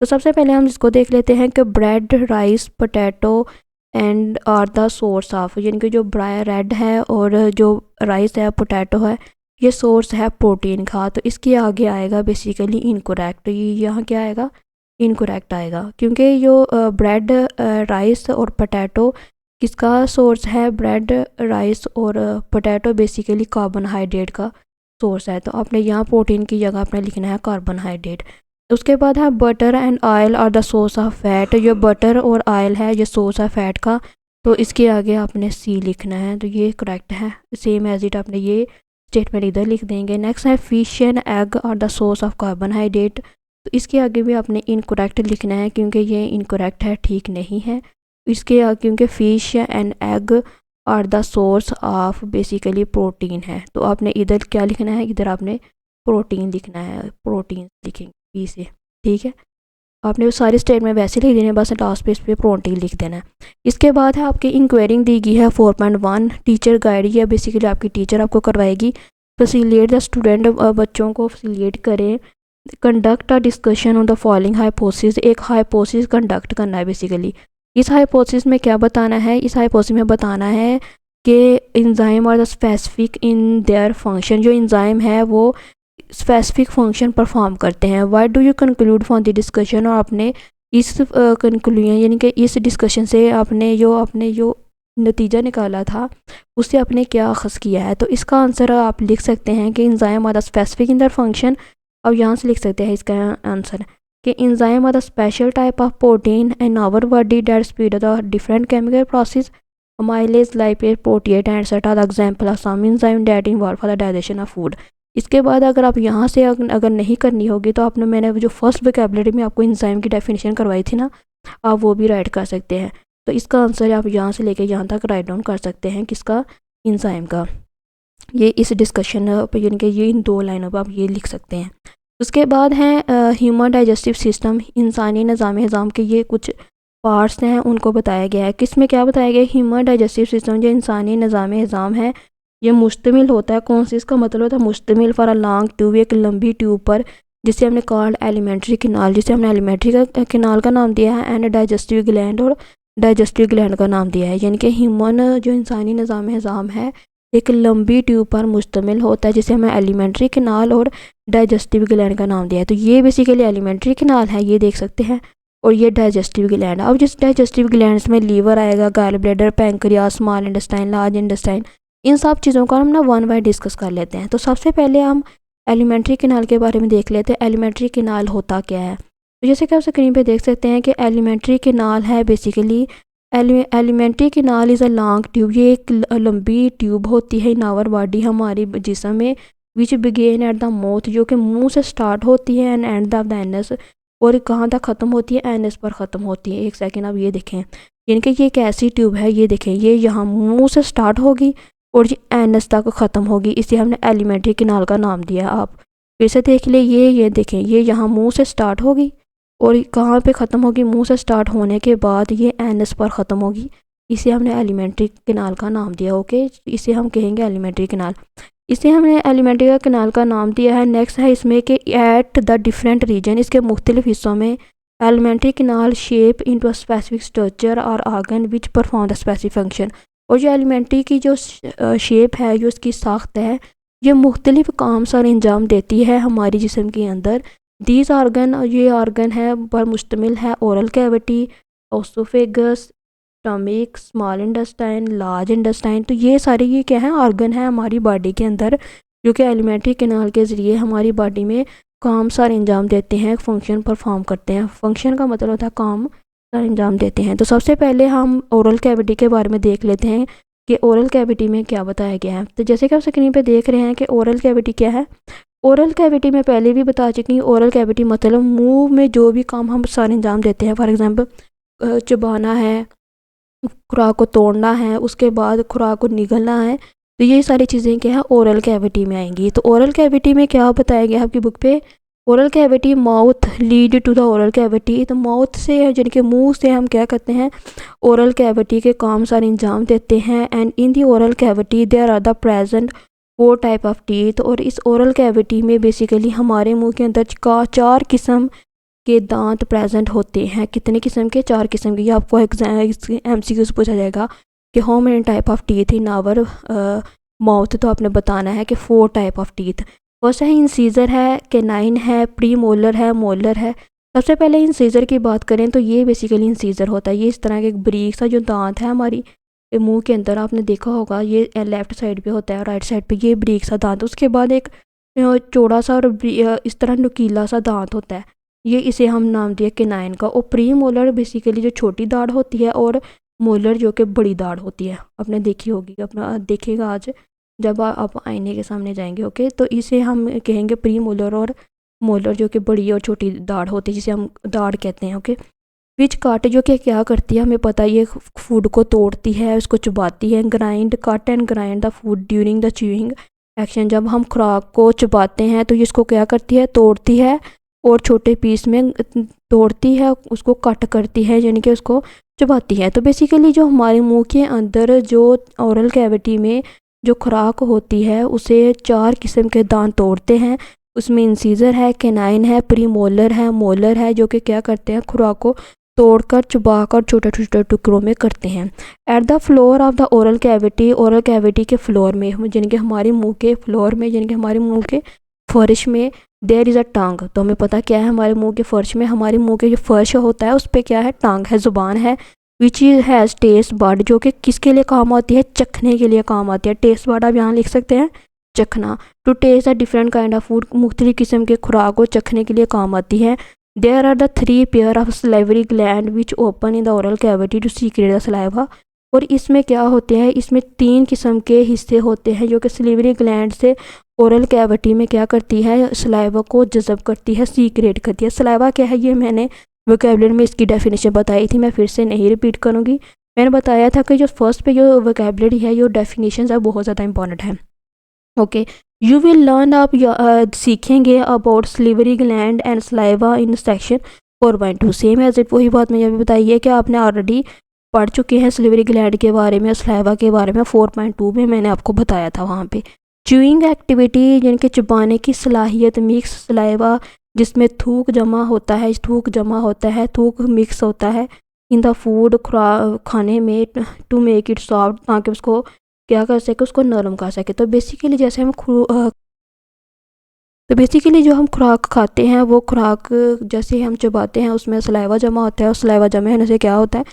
[SPEAKER 1] तो सबसे पहले हम इसको देख लेते हैं कि bread, rice, potato and are the source of, यानी कि जो ब्रेड है और जो राइस है, पोटैटो है, ये सोर्स है प्रोटीन का। तो इसके आगे आएगा बेसिकली इनकरेक्ट। ये यहाँ क्या आएगा? इनकरेक्ट आएगा, क्योंकि जो ब्रेड, राइस और पोटैटो किसका सोर्स है? ब्रेड, राइस और पोटैटो बेसिकली कार्बोहाइड्रेट का सोर्स है। तो आपने यहाँ प्रोटीन की जगह आपने लिखना है कार्बोहाइड्रेट। उसके बाद है butter and oil are the source of fat. जो बटर और ऑयल है ये सोर्स है फैट का। तो इसके आगे आपने सी लिखना है। तो ये करेक्ट है, सेम एज इट आपने ये स्टेटमेंट इधर लिख देंगे। नेक्स्ट है fish and egg are the source of carbohydrate. तो इसके आगे भी आपने इनकरेक्ट लिखना है, क्योंकि ये इनकरेक्ट है, ठीक नहीं है। इसके क्योंकि fish and egg are the source of basically protein है। तो आपने इधर क्या लिखना है? इधर आपने प्रोटीन लिखना है, प्रोटीन लिखेंगे पी से, ठीक है। आपने वो सारे स्टेटमेंट वैसे लिख देने, बस लास्ट पेज पे प्रोटीन लिख देना है। इसके बाद है आपकी इंक्वायरिंग दी गई है 4.1 टीचर गाइड। या बेसिकली आपकी टीचर आपको करवाएगी। फैसिलिटेट द स्टूडेंट, बच्चों को फैसिलिटेट करें। Conduct a discussion on the following hypothesis. एक हाइपोथेसिस कंडक्ट करना है बेसिकली। इस हाइपोथेसिस में क्या बताना है? इस हाइपोथेसिस में बताना है कि enzyme are the specific in their function. जो एंजाइम है वो स्पेसिफिक फंक्शन परफॉर्म करते हैं। Why do you conclude from the discussion. और आपने इस कंक्लूजन यानी कि इस डिस्कशन से आपने जो नतीजा निकाला था उससे आपने क्या अखज़ किया है। तो इसका आंसर आप लिख सकते हैं कि enzyme are the specific in their function. अब यहाँ से लिख सकते हैं इसका आंसर कि enzyme are the special type of protein in our body that speed the different chemical process. Amylase, lipase, protease and सेटा the example of some enzyme that involve for the digestion of food. इसके बाद अगर आप यहाँ से अगर नहीं करनी होगी तो आपने, मैंने जो फर्स्ट वोकैबुलरी में आपको एंजाइम की डेफिनेशन करवाई थी ना, आप वो भी राइट कर सकते हैं। तो इसका आंसर आप यहाँ से लेके यहाँ तक राइट डाउन कर सकते हैं, किसका? एंजाइम का। ये इस डिस्कशन यानी कि ये इन 2 लाइनों पर आप ये लिख सकते हैं। उसके बाद हैं ह्यूमन डाइजेस्टिव सिस्टम, इंसानी निज़ाम के ये कुछ पार्ट्स हैं, उनको बताया गया है। किस में क्या बताया गया है? ह्यूमन डाइजेस्टिव सिस्टम जो इंसानी निज़ाम है ये मुश्तमिल होता है। कौन सी? इसका मतलब होता है मुश्तमिल फॉर अ लॉन्ग ट्यूब, एक लंबी ट्यूब पर, जिसे हमने कॉल्ड एलिमेंट्री कैनाल, जिसे हमने एलिमेंट्री का कैनाल का नाम दिया है, एंड डाइजेस्टिव ग्लैंड और डाइजेस्टिव ग्लैंड का नाम दिया है। यानी कि ह्यूमन जो इंसानी निज़ाम है एक लंबी ट्यूब पर मुश्तमिल होता है, जिसे हमें एलिमेंट्री कैनाल और डाइजेस्टिव ग्लैंड का नाम दिया है। तो ये बेसिकली एलिमेंट्री कैनाल है, ये देख सकते हैं। और ये डाइजेस्टिव ग्लैंड। अब जिस डाइजेस्टिव ग्लैंड्स में लीवर आएगा, gall bladder, pancreas, small intestine, large intestine, इन सब चीज़ों का हम ना वन बाय डिस्कस कर लेते हैं। तो सबसे पहले हम एलिमेंट्री कैनाल के बारे में देख लेते हैं। एलिमेंट्री कैनाल होता क्या है? तो जैसे कि आप स्क्रीन पे देख सकते हैं कि एलिमेंट्री कैनाल है basically alimentary canal is a long tube. ये एक लंबी ट्यूब होती है इन आवर बॉडी, हमारी जिस्म में, विच बिगेन एट द माउथ, जो कि मुंह से स्टार्ट होती है, एंड एंड द एनस, और कहाँ तक ख़त्म होती है? एनस पर ख़त्म होती है। एक सेकेंड आप ये देखें, यानी कि ये एक ऐसी ट्यूब है, ये देखें, ये यहाँ मुंह से स्टार्ट होगी और ये एनस तक ख़त्म होगी। इसे हमने एलिमेंट्री कैनाल का नाम दिया। आप फिर से देख ले, ये देखें, ये यहाँ मुंह से स्टार्ट होगी और कहाँ पे ख़त्म होगी? मुंह से स्टार्ट होने के बाद ये एनस पर ख़त्म होगी। इसे हमने एलिमेंट्री कैनाल का नाम दिया। ओके, इसे हम कहेंगे एलिमेंट्री कैनाल। इसे हमने एलिमेंट्री कैनाल का नाम दिया है। नेक्स्ट है इसमें कि एट द डिफरेंट रीजन, इसके मुख्तलिफ हिस्सों में alimentary canal shape into a specific structure और organ which perform the specific function. और जो एलिमेंट्री की जो शेप है, जो इसकी साख्त है, ये मुख्तलिफ काम सर अंजाम देती है हमारी जिस्म के अंदर। दीज आर्गन, ये आर्गन है पर मुश्तमिल है oral cavity, oesophagus, stomach, small intestine, large intestine. तो ये सारे ये क्या है? आर्गन है हमारी बॉडी के अंदर, जो कि एलिमेंट्री कैनाल के ज़रिए हमारी बॉडी में काम सारे अंजाम देते हैं, फंक्शन परफॉर्म करते हैं। फंक्शन का मतलब होता है काम सारे अंजाम देते हैं। तो सबसे पहले हम ओरल कैविटी के बारे में देख लेते हैं कि ओरल कैविटी में क्या बताया गया है। तो जैसे कि आप स्क्रीन पे देख रहे हैं कि ओरल कैविटी क्या है। ओरल कैविटी में पहले भी बता चुकी हूँ। ओरल कैविटी मतलब मुंह में जो भी काम हम सारे अंजाम देते हैं, फॉर एग्जांपल चबाना है, खुराक को तोड़ना है, उसके बाद खुराक को निगलना है, तो ये सारी चीज़ें क्या है? ओरल कैविटी में आएंगी। तो ओरल कैविटी में क्या बताया गया आपकी बुक पे? Oral cavity mouth lead to the oral cavity. तो माउथ से यानी कि मुंह से हम क्या करते हैं? ओरल कैविटी के काम सारे अंजाम देते हैं। And in the oral cavity there are the present 4 type of teeth. और इस ओरल कैविटी में बेसिकली हमारे मुंह के अंदर का 4 किस्म के दांत प्रेजेंट होते हैं। कितने किस्म के? 4 किस्म के। ये आपको MCQs पूछा जाएगा कि how many type of teeth in our mouth. तो आपने बताना है कि 4 टाइप ऑफ टीथ। फर्स्ट है इंसीजर है, कैनाइन है, प्री मोलर है, मोलर है। सबसे पहले इंसीजर की बात करें तो ये बेसिकली इंसीजर होता है। ये इस तरह के एक बारीक सा जो दांत है हमारी मुंह के अंदर, आपने देखा होगा, ये लेफ़्ट साइड पे होता है और राइट साइड पे ये बारीक सा दांत। उसके बाद एक चौड़ा सा और इस तरह नुकीला सा दांत होता है, ये इसे हम नाम दिया कैनाइन का। और प्री मोलर बेसिकली जो छोटी दाढ़ होती है, और मोलर जो कि बड़ी दाढ़ होती है। आपने देखी होगी, अपना देखिएगा आज जब आप आईने के सामने जाएंगे। ओके, तो इसे हम कहेंगे प्री मोलर और मोलर, जो कि बड़ी और छोटी दाढ़ होती है, जिसे हम दाढ़ कहते हैं। ओके, विच काट जो कि क्या करती है हमें पता है, ये फूड को तोड़ती है, उसको चबाती है। Grind, cut and grind the food during the chewing action. जब हम खुराक को चबाते हैं तो ये इसको क्या करती है? तोड़ती है और छोटे पीस में तोड़ती है, उसको कट करती है, यानी कि उसको चबाती है। तो बेसिकली जो हमारे मुंह के अंदर जो ओरल कैविटी में जो खुराक होती है, उसे 4 किस्म के दांत तोड़ते हैं। उसमें इंसीजर है, कैनाइन है, प्री मोलर है, मोलर है, जो कि क्या करते हैं? खुराक को तोड़कर चबाकर छोटे छोटे टुकड़ों में करते हैं। At the floor of the oral cavity, oral cavity के फ्लोर में, यानी कि हमारे मुंह के फ्लोर में, यानी कि हमारे मुंह के फर्श में, देयर इज़ अ टंग। तो हमें पता क्या है? हमारे मुंह के फर्श में, हमारे मुंह के जो फर्श होता है उस पर क्या है? टंग है, ज़ुबान है। विच हैज़ टेस्ट बड, जो कि किसके लिए काम आती है? चखने के लिए काम आती है। टेस्ट बड आप यहाँ लिख सकते हैं, चखना। To taste a different kind of food, मुख्तलिफ किस्म के खुराक को चखने के लिए काम आती है। There are the 3 pair of salivary gland which open in the oral cavity to secrete the saliva. और इसमें क्या होते हैं? इसमें 3 किस्म के हिस्से होते हैं, जो कि सलाइवरी ग्लैंड से ओरल कैविटी में क्या करती है? सलाइवा को जज़ब करती है, सीक्रेट करती है। सलाइवा क्या है? ये मैंने वोकैबुलरी में इसकी डेफिनेशन बताई थी, मैं फिर से नहीं रिपीट करूँगी। मैंने बताया था कि जो फर्स्ट पे जो वोकैबुलरी है, जो डेफिनेशन है, बहुत ज़्यादा इंपॉर्टेंट है। ओके, यू विल लर्न, आप सीखेंगे about salivary gland and saliva in section 4.2। Same as it वही बात मैंने अभी बताई है कि आपने ऑलरेडी पढ़ चुके हैं सलिवरी ग्लैंड के बारे में, सलाइवा के बारे में। 4.2 में मैंने आपको बताया था वहाँ पे। च्यूइंग एक्टिविटी, यानी कि चबाने की सलाहियत। मिक्स सलाइवा, जिसमें थूक जमा होता है, थूक मिक्स होता है इन द फूड, खाने में, टू मेक इट सॉफ्ट, ताकि उसको क्या कर सके? उसको नरम कर सके। तो बेसिकली जैसे हम तो बेसिकली जो हम खुराक खाते हैं वो खुराक जैसे हम चबाते हैं उसमें सलाइवा जमा होता है, और सलाइवा जमा होने से क्या होता है,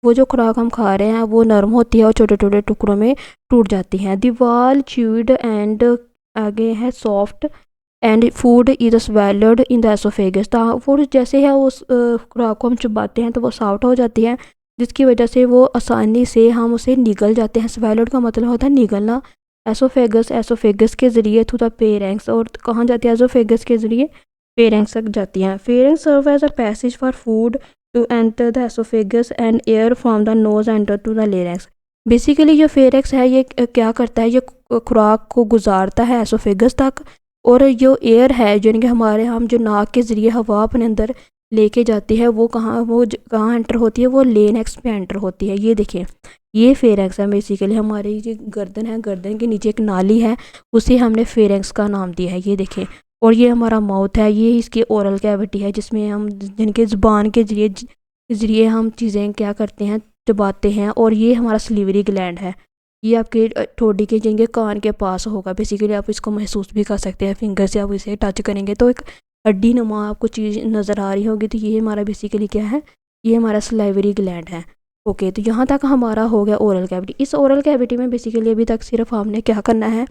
[SPEAKER 1] वो जो खुराक हम खा रहे हैं वो नरम होती है और छोटे छोटे टुकड़ों में टूट जाती हैं। दीवाल च्यूड एंड आगे है soft and food is swallowed in the oesophagus. Food जैसे है उस खुराक को हम चबाते हैं तो वो सॉफ्ट हो जाती है, जिसकी वजह से वो आसानी से हम उसे निगल जाते हैं। स्वेलड का मतलब होता है निगलना। एसोफेगस के ज़रिए थ्रू द फेरेंक्स, और कहाँ जाती है एसोफेगस के ज़रिए, फेरेंक्स तक जाती हैं। Pharynx serve as a passage for food to enter the oesophagus and air from the nose enter to the larynx. Basically जो फेरेंक्स है ये क्या करता है, ये खुराक को गुजारता है एसोफेगस तक, और जो एयर है यानी कि हमारे हम जो नाक के ज़रिए हवा अपने अंदर लेके जाती है वो कहाँ एंटर होती है, वो लेरेंक्स में एंटर होती है। ये देखिए ये फेरेंक्स है। बेसिकली हमारी जो गर्दन है, गर्दन के नीचे एक नाली है, उसे हमने फेरेंक्स का नाम दिया है, ये देखें। और ये हमारा माउथ है, ये इसकी ओरल कैविटी है जिसमें हम जिनके ज़ुबान के ज़रिए हम चीज़ें क्या करते हैं, चबाते हैं। और ये हमारा सलीवरी ग्लैंड है, ये आपके ठोड़ी के जिनके कान के पास होगा। बेसिकली आप इसको महसूस भी कर सकते हैं, फिंगर से आप इसे टच करेंगे तो एक हड्डी नुमा आपको चीज़ नज़र आ रही होगी। तो ये हमारा बेसिकली क्या है, ये हमारा सलाइवरी ग्लैंड है। ओके, तो यहाँ तक हमारा हो गया ओरल कैविटी। इस ओरल कैविटी में बेसिकली अभी तक सिर्फ हमने क्या करना है,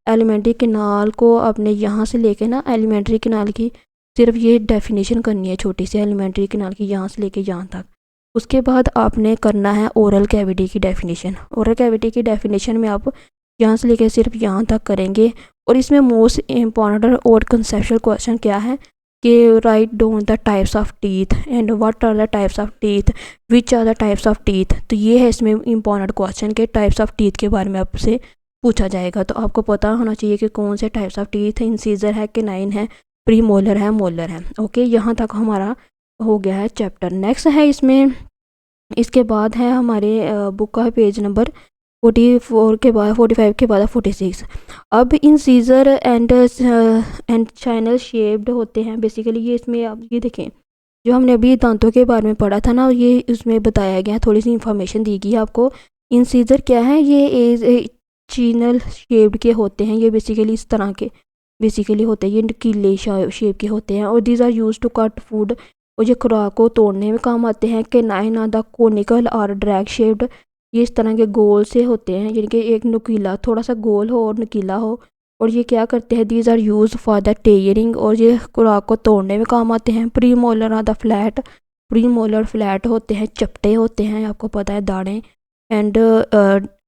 [SPEAKER 1] एलिमेंट्री कैनाल को अपने यहाँ से लेके ना, एलिमेंट्री कैनाल की सिर्फ ये डेफिनेशन करनी है, छोटी सी एलिमेंट्री कैनाल की, यहाँ से लेके यहाँ तक। उसके बाद आपने करना है ओरल कैविटी की डेफिनेशन। ओरल कैविटी की डेफिनेशन में आप यहाँ से लेके सिर्फ यहाँ तक करेंगे। और इसमें मोस्ट इम्पॉर्टेंट और कंसेप्चुअल क्वेश्चन क्या है कि write down the types of teeth and what are the types of teeth, which are the types of teeth. तो ये है इसमें इंपॉर्टेंट क्वेश्चन के टाइप्स ऑफ टीथ के बारे में आपसे पूछा जाएगा। तो आपको पता होना चाहिए कि कौन से टाइप्स ऑफ टीथ, इंसीजर है, केनाइन है, प्री मोलर है, मोलर है। ओके, यहाँ तक हमारा हो गया है चैप्टर। नेक्स्ट है इसमें, इसके बाद है हमारे बुक का पेज नंबर 44 के बाद 45 के बाद 46। अब इन सीजर एंड चैनल शेप्ड होते हैं। बेसिकली ये इसमें आप ये देखें, जो हमने अभी दांतों के बारे में पढ़ा था ना, ये इसमें बताया गया, थोड़ी सी इंफॉर्मेशन दी गई है आपको। इन सीजर क्या है, ये चैनल शेप्ड के होते हैं। ये बेसिकली इस तरह के बेसिकली होते हैं, ये नुकीले शेप के होते हैं। और these are use to cut food, और ये खुराक को तोड़ने में काम आते हैं। के नाइन आर द कोनिकल और ड्रैग शेप्ड, ये इस तरह के गोल से होते हैं, यानी कि एक नुकीला, थोड़ा सा गोल हो और नुकीला हो। और ये क्या करते हैं, these are use for the tearing, और ये खुराक को तोड़ने में काम आते हैं। Pre molar are the flat, pre molar flat होते हैं, चपटे होते हैं, आपको पता है, दाने। एंड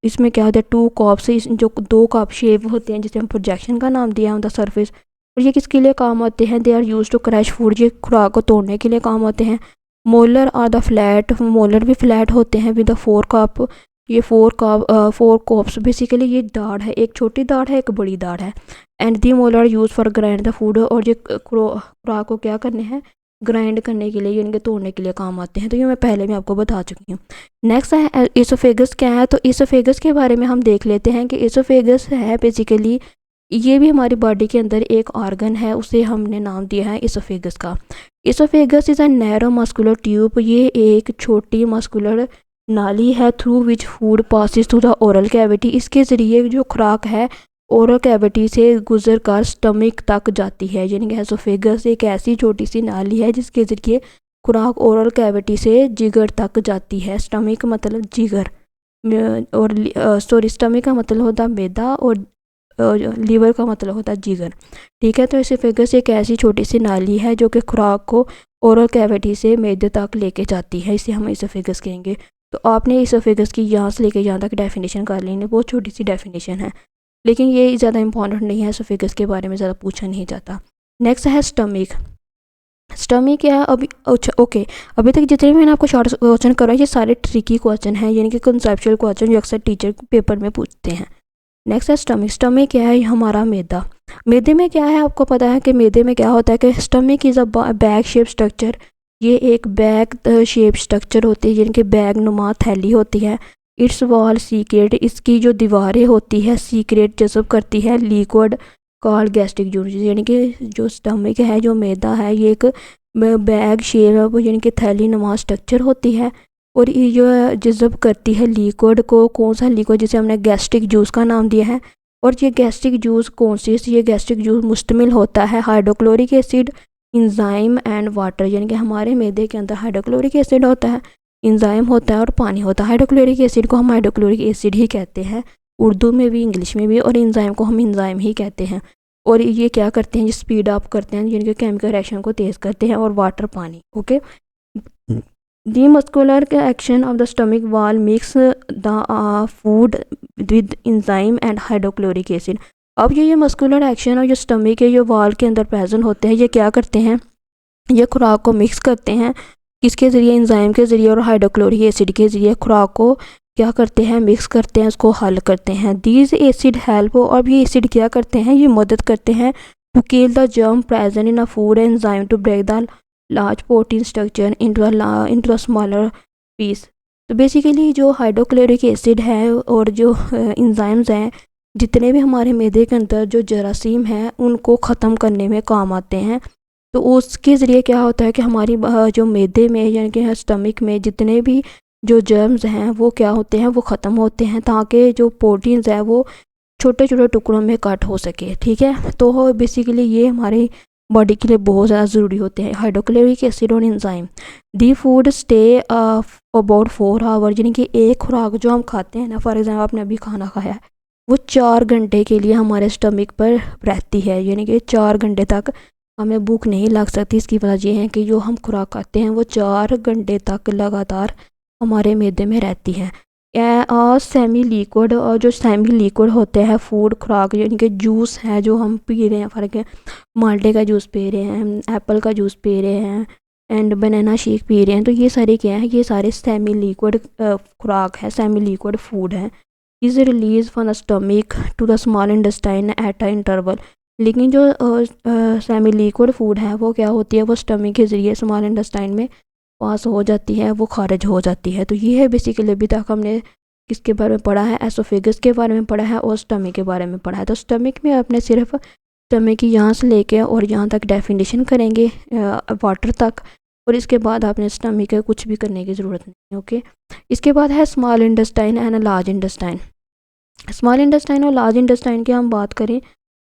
[SPEAKER 1] इसमें क्या होता है, टू कॉप्स, जो दो कॉप शेप होते हैं जिसे हम प्रोजेक्शन का नाम दिया है ऑन द सर्फेस। और ये किसके लिए काम आते हैं, they are use to crush food, ये खुराक को तोड़ने के लिए काम आते हैं। Molar are the flat, molar भी फ्लैट होते हैं विद द फोर कॉप, ये फोर कॉप्स। बेसिकली ये दाढ़ है, एक छोटी दाढ़ है, एक बड़ी दाढ़ है। And the molar use for grind the food, और ये खुराक को क्या करने हैं, ग्राइंड करने के लिए, यानी तोड़ने के लिए काम आते हैं। तो ये मैं पहले भी आपको बता चुकी हूँ। नेक्स्ट है इसोफेगस क्या है। तो इसोफेगस के बारे में हम देख लेते हैं कि इसोफेगस है बेसिकली, ये भी हमारी बॉडी के अंदर एक ऑर्गन है, उसे हमने नाम दिया है इसोफेगस का। Oesophagus is a narrow muscular tube, ये एक छोटी मस्कुलर नाली है through which food passes through the oral cavity. इसके ज़रिए जो खुराक है ओरल कैविटी से गुजर कर स्टमक तक जाती है, यानी कि एसोफेगस एक ऐसी छोटी सी नाली है जिसके ज़रिए खुराक ओरल कैविटी से जिगर तक जाती है। स्टमक मतलब जिगर, और सॉरी स्टमक का मतलब होता है मैदा, और लीवर का मतलब होता है जिगर। ठीक है, तो एसोफेगस एक ऐसी छोटी सी नाली है जो कि खुराक को ओरल कैविटी से मैदे तक लेके जाती है, इसे हम एसोफेगस कहेंगे। तो आपने एसोफेगस की यहाँ से लेके यहाँ तक डेफिनेशन कर लेनी, बहुत छोटी सी डेफिनेशन है, लेकिन ये ज़्यादा इंपॉर्टेंट नहीं है, एसोफेगस के बारे में ज़्यादा पूछा नहीं जाता। नेक्स्ट है स्टमक। स्टमक क्या है अभी, अच्छा ओके, अभी तक जितने भी मैंने आपको शॉर्ट क्वेश्चन करा ये सारे ट्रिकी क्वेश्चन हैं, यानी कि कंसेप्चुअल क्वेश्चन जो अक्सर टीचर पेपर में पूछते हैं। नेक्स्ट है स्टमक। स्टमक क्या है, हमारा मैदा। मैदे में क्या है, आपको पता है कि मैदे में क्या होता है कि stomach is a bag shape structure, ये एक बैग शेप स्ट्रक्चर होती है, जिनके बैग नुमा थैली होती है। इट्स वॉल सीक्रेट, इसकी जो दीवारें होती है सीक्रेट जज़ब करती है लिक्विड कॉल गैस्ट्रिक जूस, यानी कि जो स्टमक है, जो मैदा है, ये एक बैग शेप यानी कि थैली नुमा स्ट्रक्चर होती है, और ये जो जज़ब करती है लिक्विड को, कौन सा लिक्विड, जिसे हमने गैस्ट्रिक जूस का नाम दिया है, और ये गैस्ट्रिक जूस कॉन्सिस्ट, ये गैस्ट्रिक जूस मुश्तमिल होता है hydrochloric acid, enzyme and water, यानी कि हमारे मैदे के अंदर हाइड्रोक्लोरिक एसिड होता है, इंजाइम होता है और पानी होता है। हाइड्रोक्लोरिक एसिड को हम हाइड्रोक्लोरिक एसिड ही कहते हैं उर्दू में भी इंग्लिश में भी, और इंजाइम को हम इंजाइम ही कहते हैं। और ये क्या करते हैं, ये स्पीड अप करते हैं, यानी कि केमिकल रिएक्शन को तेज़ करते हैं। और वाटर पानी, okay. The muscular action of the stomach wall mix the food with enzyme and hydrochloric acid. अब ये मस्कुलर एक्शन और जो स्टमक के जो वाल के अंदर प्रेजेंट होते हैं, ये क्या करते हैं, ये खुराक को मिक्स करते हैं, किसके ज़रिए, इंजाइम के ज़रिए और हाइड्रोक्लोरिक एसिड के ज़रिए खुराक को क्या करते हैं, मिक्स करते हैं, उसको हल करते हैं। दीज एसिड हेल्प, और ये एसिड क्या करते हैं, ये मदद करते हैं to kill the germ present in a food enzyme to break the large protein structure into a smaller piece. तो बेसिकली जो हाइड्रोक्लोरिक एसिड है और जो इंजाइम्स हैं, जितने भी हमारे मैदे के अंदर जो जरासीम हैं उनको ख़त्म करने में काम आते हैं। तो उसके ज़रिए क्या होता है कि हमारी जो मैदे में यानी कि स्टमक में जितने भी जो जर्म्स हैं वो क्या होते हैं, वो ख़त्म होते हैं, ताकि जो प्रोटीन्स है वो छोटे छोटे टुकड़ों में कट हो सके। ठीक है, तो बेसिकली ये हमारी बॉडी के लिए बहुत ज़्यादा ज़रूरी होते हैं, हाइड्रोक्लोरिक एसिड और enzyme. The food stay about 4 hour, यानी कि एक खुराक जो हम खाते हैं ना, फॉर एग्जाम्पल आपने अभी खाना खाया है, वो 4 घंटे के लिए हमारे स्टमक पर रहती है, यानी कि 4 घंटे तक हमें भूख नहीं लग सकती। इसकी वजह यह है कि जो हम खुराक खाते हैं वो 4 घंटे तक लगातार हमारे मैदे में रहती है। और सेमी लिक्विड, और जो सेमी लिक्विड होते हैं फूड खुराक, यानी कि जूस है जो हम पी रहे हैं, फ़र्क है, माल्टे का जूस पी रहे हैं, एप्पल का जूस पी रहे हैं एंड बनाना शेक पी रहे हैं, तो ये सारे क्या है, ये सारे सेमी लिक्विड खुराक है, सेमी लिक्विड फूड है। Is release from the stomach to the small intestine at a interval. लेकिन जो सेमी लिक्विड फूड है वो क्या होती है, वो स्टमक के ज़रिए स्मॉल इंटेस्टाइन में पास हो जाती है, वो खारिज हो जाती है। तो ये है बेसिकली अभी तक हमने किसके बारे में पढ़ा है, एसोफेगस के बारे में पढ़ा है और स्टमक के बारे में पढ़ा है। तो स्टमक में आपने सिर्फ स्टमक की यहाँ से लेके और यहाँ तक डेफिनेशन करेंगे वाटर तक, और इसके बाद आपने स्टमक के कुछ भी करने की ज़रूरत नहीं। ओके, इसके बाद है small intestine and large intestine. Small intestine और लार्ज इंटेस्टाइन की हम बात करें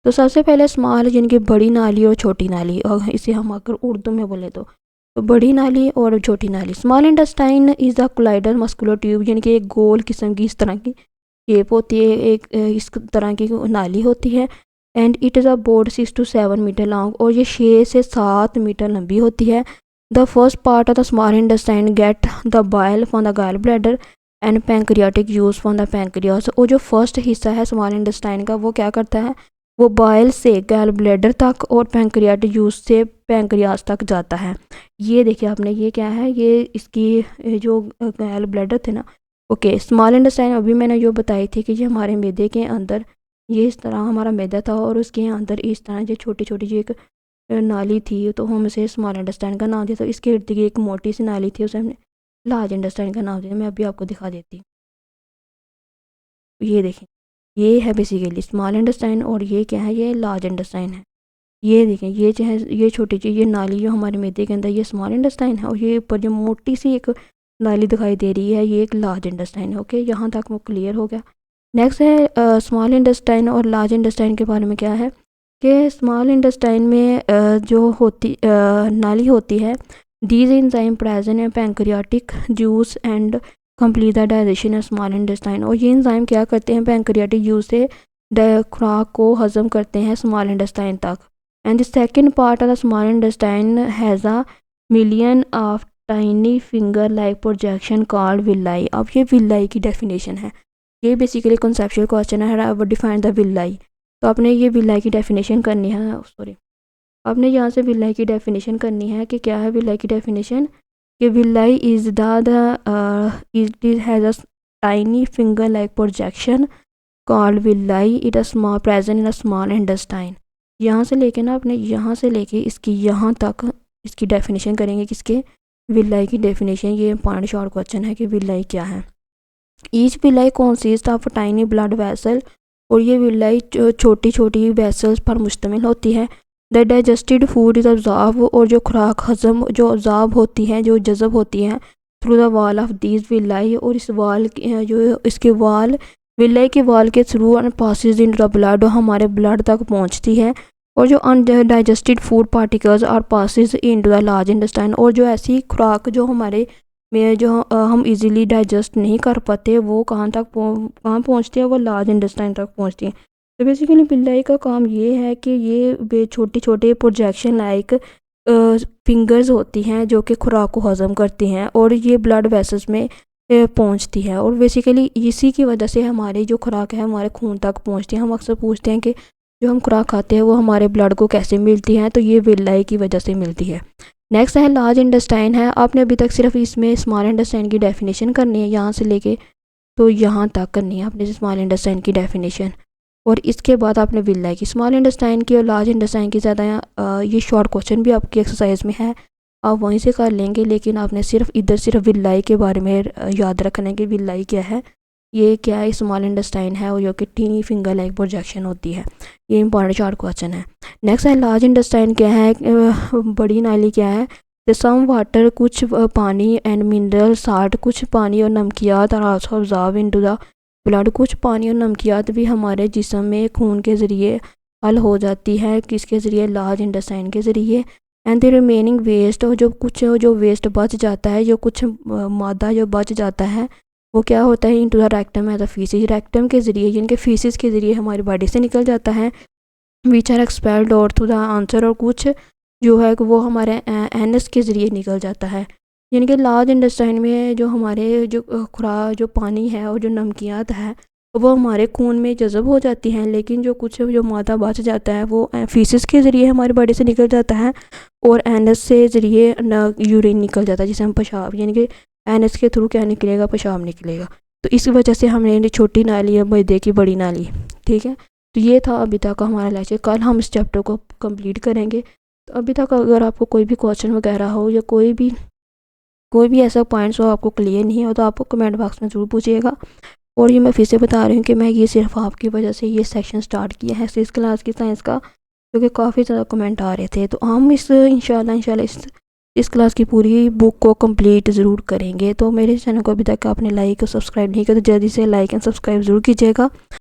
[SPEAKER 1] तो सबसे पहले स्मॉल यानी कि बड़ी नाली और छोटी नाली, और इसे हम अगर उर्दू में बोले तो बड़ी नाली और छोटी नाली। Small intestine is the colloidal muscular tube, यानी कि एक गोल किस्म की इस तरह की शेप होती है, एक इस तरह की नाली होती है। And it is about 6 to 7 metre long, और ये 6 से 7 मीटर लंबी होती है। The first part of the small intestine get the bile from the gall bladder and pancreatic juice from the pancreas. और जो फर्स्ट हिस्सा है स्मॉल इंटेस्टाइन का वो क्या करता है, वो बाइल से गॉल ब्लैडर तक और पैंक्रियाटिक जूस से पैंक्रियास तक जाता है। ये देखिए आपने, ये क्या है, ये इसकी जो गॉल ब्लैडर थे ना। ओके, स्मॉल इंटेस्टाइन अभी मैंने जो बताई थी कि ये हमारे मैदे के अंदर ये इस तरह हमारा मैदा था, और उसके अंदर इस तरह जो छोटी छोटी जो एक नाली थी, तो हम इसे स्मॉल इंटेस्टाइन का नाम दिया। तो इसके इर्द गिर्द एक मोटी सी नाली थी, उसे हमने लार्ज इंटेस्टाइन का नाम दिया। मैं अभी आपको दिखा देती हूँ। ये देखें, ये है बेसिकली स्मॉल इंटेस्टाइन, और ये क्या है, ये लार्ज इंटेस्टाइन है। ये देखें, ये जो है, ये छोटी सी ये नाली जो हमारे मैदे के अंदर, ये स्मॉल इंटेस्टाइन है, और ये ऊपर जो मोटी सी एक नाली दिखाई दे रही है, ये एक लार्ज इंटेस्टाइन है। ओके, यहाँ तक वो क्लियर हो गया। नेक्स्ट है स्मॉल इंटेस्टाइन और लार्ज इंटेस्टाइन के बारे में क्या है कि स्मॉल इंटेस्टाइन में जो होती नाली होती है, these enzyme present in pancreatic juice and complete the digestion of small intestine. और ये एंजाइम क्या करते हैं, पैंक्रियाटिक जूस से खुराक को हजम करते हैं स्मॉल इंटेस्टाइन तक। And the second part of the small intestine has a million of tiny finger like projection called villi. अब ये विलाई की डेफिनेशन है, ये बेसिकली कॉन्सेप्चुअल क्वेश्चन है, वो डिफाइन द विलाई। तो आपने ये विलाई की डेफिनेशन करनी है, सॉरी आपने यहाँ से विलाई की डेफिनेशन करनी है कि क्या है विलाई की डेफिनेशन, कि villi is it has a tiny finger like projection called villi, it a small present in a small intestine. यहाँ से लेके ना आपने यहाँ से लेके इसकी यहाँ तक इसकी डेफिनेशन करेंगे, किसके, विलाई की डेफिनेशन। ये पॉइंट शॉर्ट क्वेश्चन है कि विलाई क्या है। Each villi consist of tiny blood vessel, और ये विलाई छोटी छोटी वेसल्स पर मुश्तमिल होती है। The digested food is absorb, और जो खुराक हजम जो अब्जॉर्ब होती है, जो जज़ब होती है through the wall of these villi, और इस वाल जो इसके वाल विलाई की वॉल के through and passes in the blood, हमारे ब्लड तक पहुंचती है। और जो undigested food particles are passes in to the large intestine, और जो ऐसी खुराक जो हमारे में जो हम इजीली डाइजेस्ट नहीं कर पाते वो कहाँ तक कहाँ पहुँचती है, वो लार्ज इंटेस्टाइन तक पहुँचती है। तो बेसिकली विलाई का काम ये है कि ये छोटे छोटे प्रोजेक्शन लाइक फिंगर्स होती हैं जो कि खुराक को हज़म करती हैं और ये ब्लड वेसल्स में पहुंचती है। और बेसिकली इसी की वजह से हमारी जो खुराक है हमारे खून तक पहुंचती है। हम अक्सर पूछते हैं कि जो हम खुराक खाते हैं वो हमारे ब्लड को कैसे मिलती है, तो ये विलाई की वजह से मिलती है। नेक्स्ट है लार्ज इंटेस्टाइन है। आपने अभी तक सिर्फ इसमें स्मॉल इंटेस्टाइन की डेफिनेशन करनी है, यहाँ से लेके तो यहाँ तक करनी है आपने स्मॉल इंटेस्टाइन की डेफिनेशन, और इसके बाद आपने विलाई की, स्मॉल इंटेस्टाइन की और लार्ज इंटेस्टाइन की ज़्यादा ये शॉर्ट क्वेश्चन भी आपकी एक्सरसाइज में है, आप वहीं से कर लेंगे। लेकिन आपने सिर्फ विलाई के बारे में याद रखना है कि विलाई क्या है, ये क्या है, स्मॉल इंटेस्टाइन है और जो कि टीनी फिंगर लाइक प्रोजेक्शन होती है। ये इंपॉर्टेंट शॉर्ट क्वेश्चन है। नेक्स्ट है लार्ज इंटेस्टाइन क्या है, बड़ी नाली क्या है। द सम वाटर, कुछ पानी, एंड मिनरल साल्ट, कुछ पानी और नमकियात, और also absorb into the blood, कुछ पानी और नमकियात भी हमारे जिस्म में खून के ज़रिए हल हो जाती है। किसके ज़रिए, लार्ज इंटेस्टाइन के ज़रिए। एंड द रिमेनिंग वेस्ट, और जो वेस्ट बच जाता है, जो कुछ मादा जो बच जाता है वो क्या होता है, into the rectum as a faeces, rectum के ज़रिए जिनके फीसिस के ज़रिए हमारी बॉडी से निकल जाता है। विच आर एक्सपेल्ड और थ्रू द आंसर, और कुछ जो है वो हमारे एनस के ज़रिए निकल जाता है। यानी कि लार्ज इंटेस्टाइन में जो हमारे जो खुराक जो पानी है और जो नमकियात है वो हमारे खून में जज़ब हो जाती हैं, लेकिन जो मादा बच जाता है वो फीसिस के ज़रिए हमारी बॉडी से निकल जाता है और एनस से ज़रिए यूरिन निकल जाता है, जिसे हम पेशाब, यानी कि एनस के थ्रू क्या निकलेगा, पेशाब निकलेगा। तो इस वजह से हमने छोटी नाली या मैदे की बड़ी नाली, ठीक है। तो ये था अभी तक का हमारा लेक्चर, कल हम इस चैप्टर को कंप्लीट करेंगे। तो अभी तक अगर आपको कोई भी क्वेश्चन वगैरह हो या कोई भी ऐसा पॉइंट्स हो आपको क्लियर नहीं हो तो आपको कमेंट बॉक्स में ज़रूर पूछिएगा। और ये मैं फिर से बता रही हूँ कि मैं ये सिर्फ आपकी वजह से ये सेक्शन स्टार्ट किया है इस क्लास की साइंस का, क्योंकि काफ़ी ज़्यादा कमेंट आ रहे थे। तो हम इंशाल्लाह इस क्लास की पूरी बुक को कंप्लीट ज़रूर करेंगे। तो मेरे चैनल को अभी तक आपने लाइक और सब्सक्राइब नहीं किया तो जल्दी से लाइक एंड सब्सक्राइब ज़रूर कीजिएगा।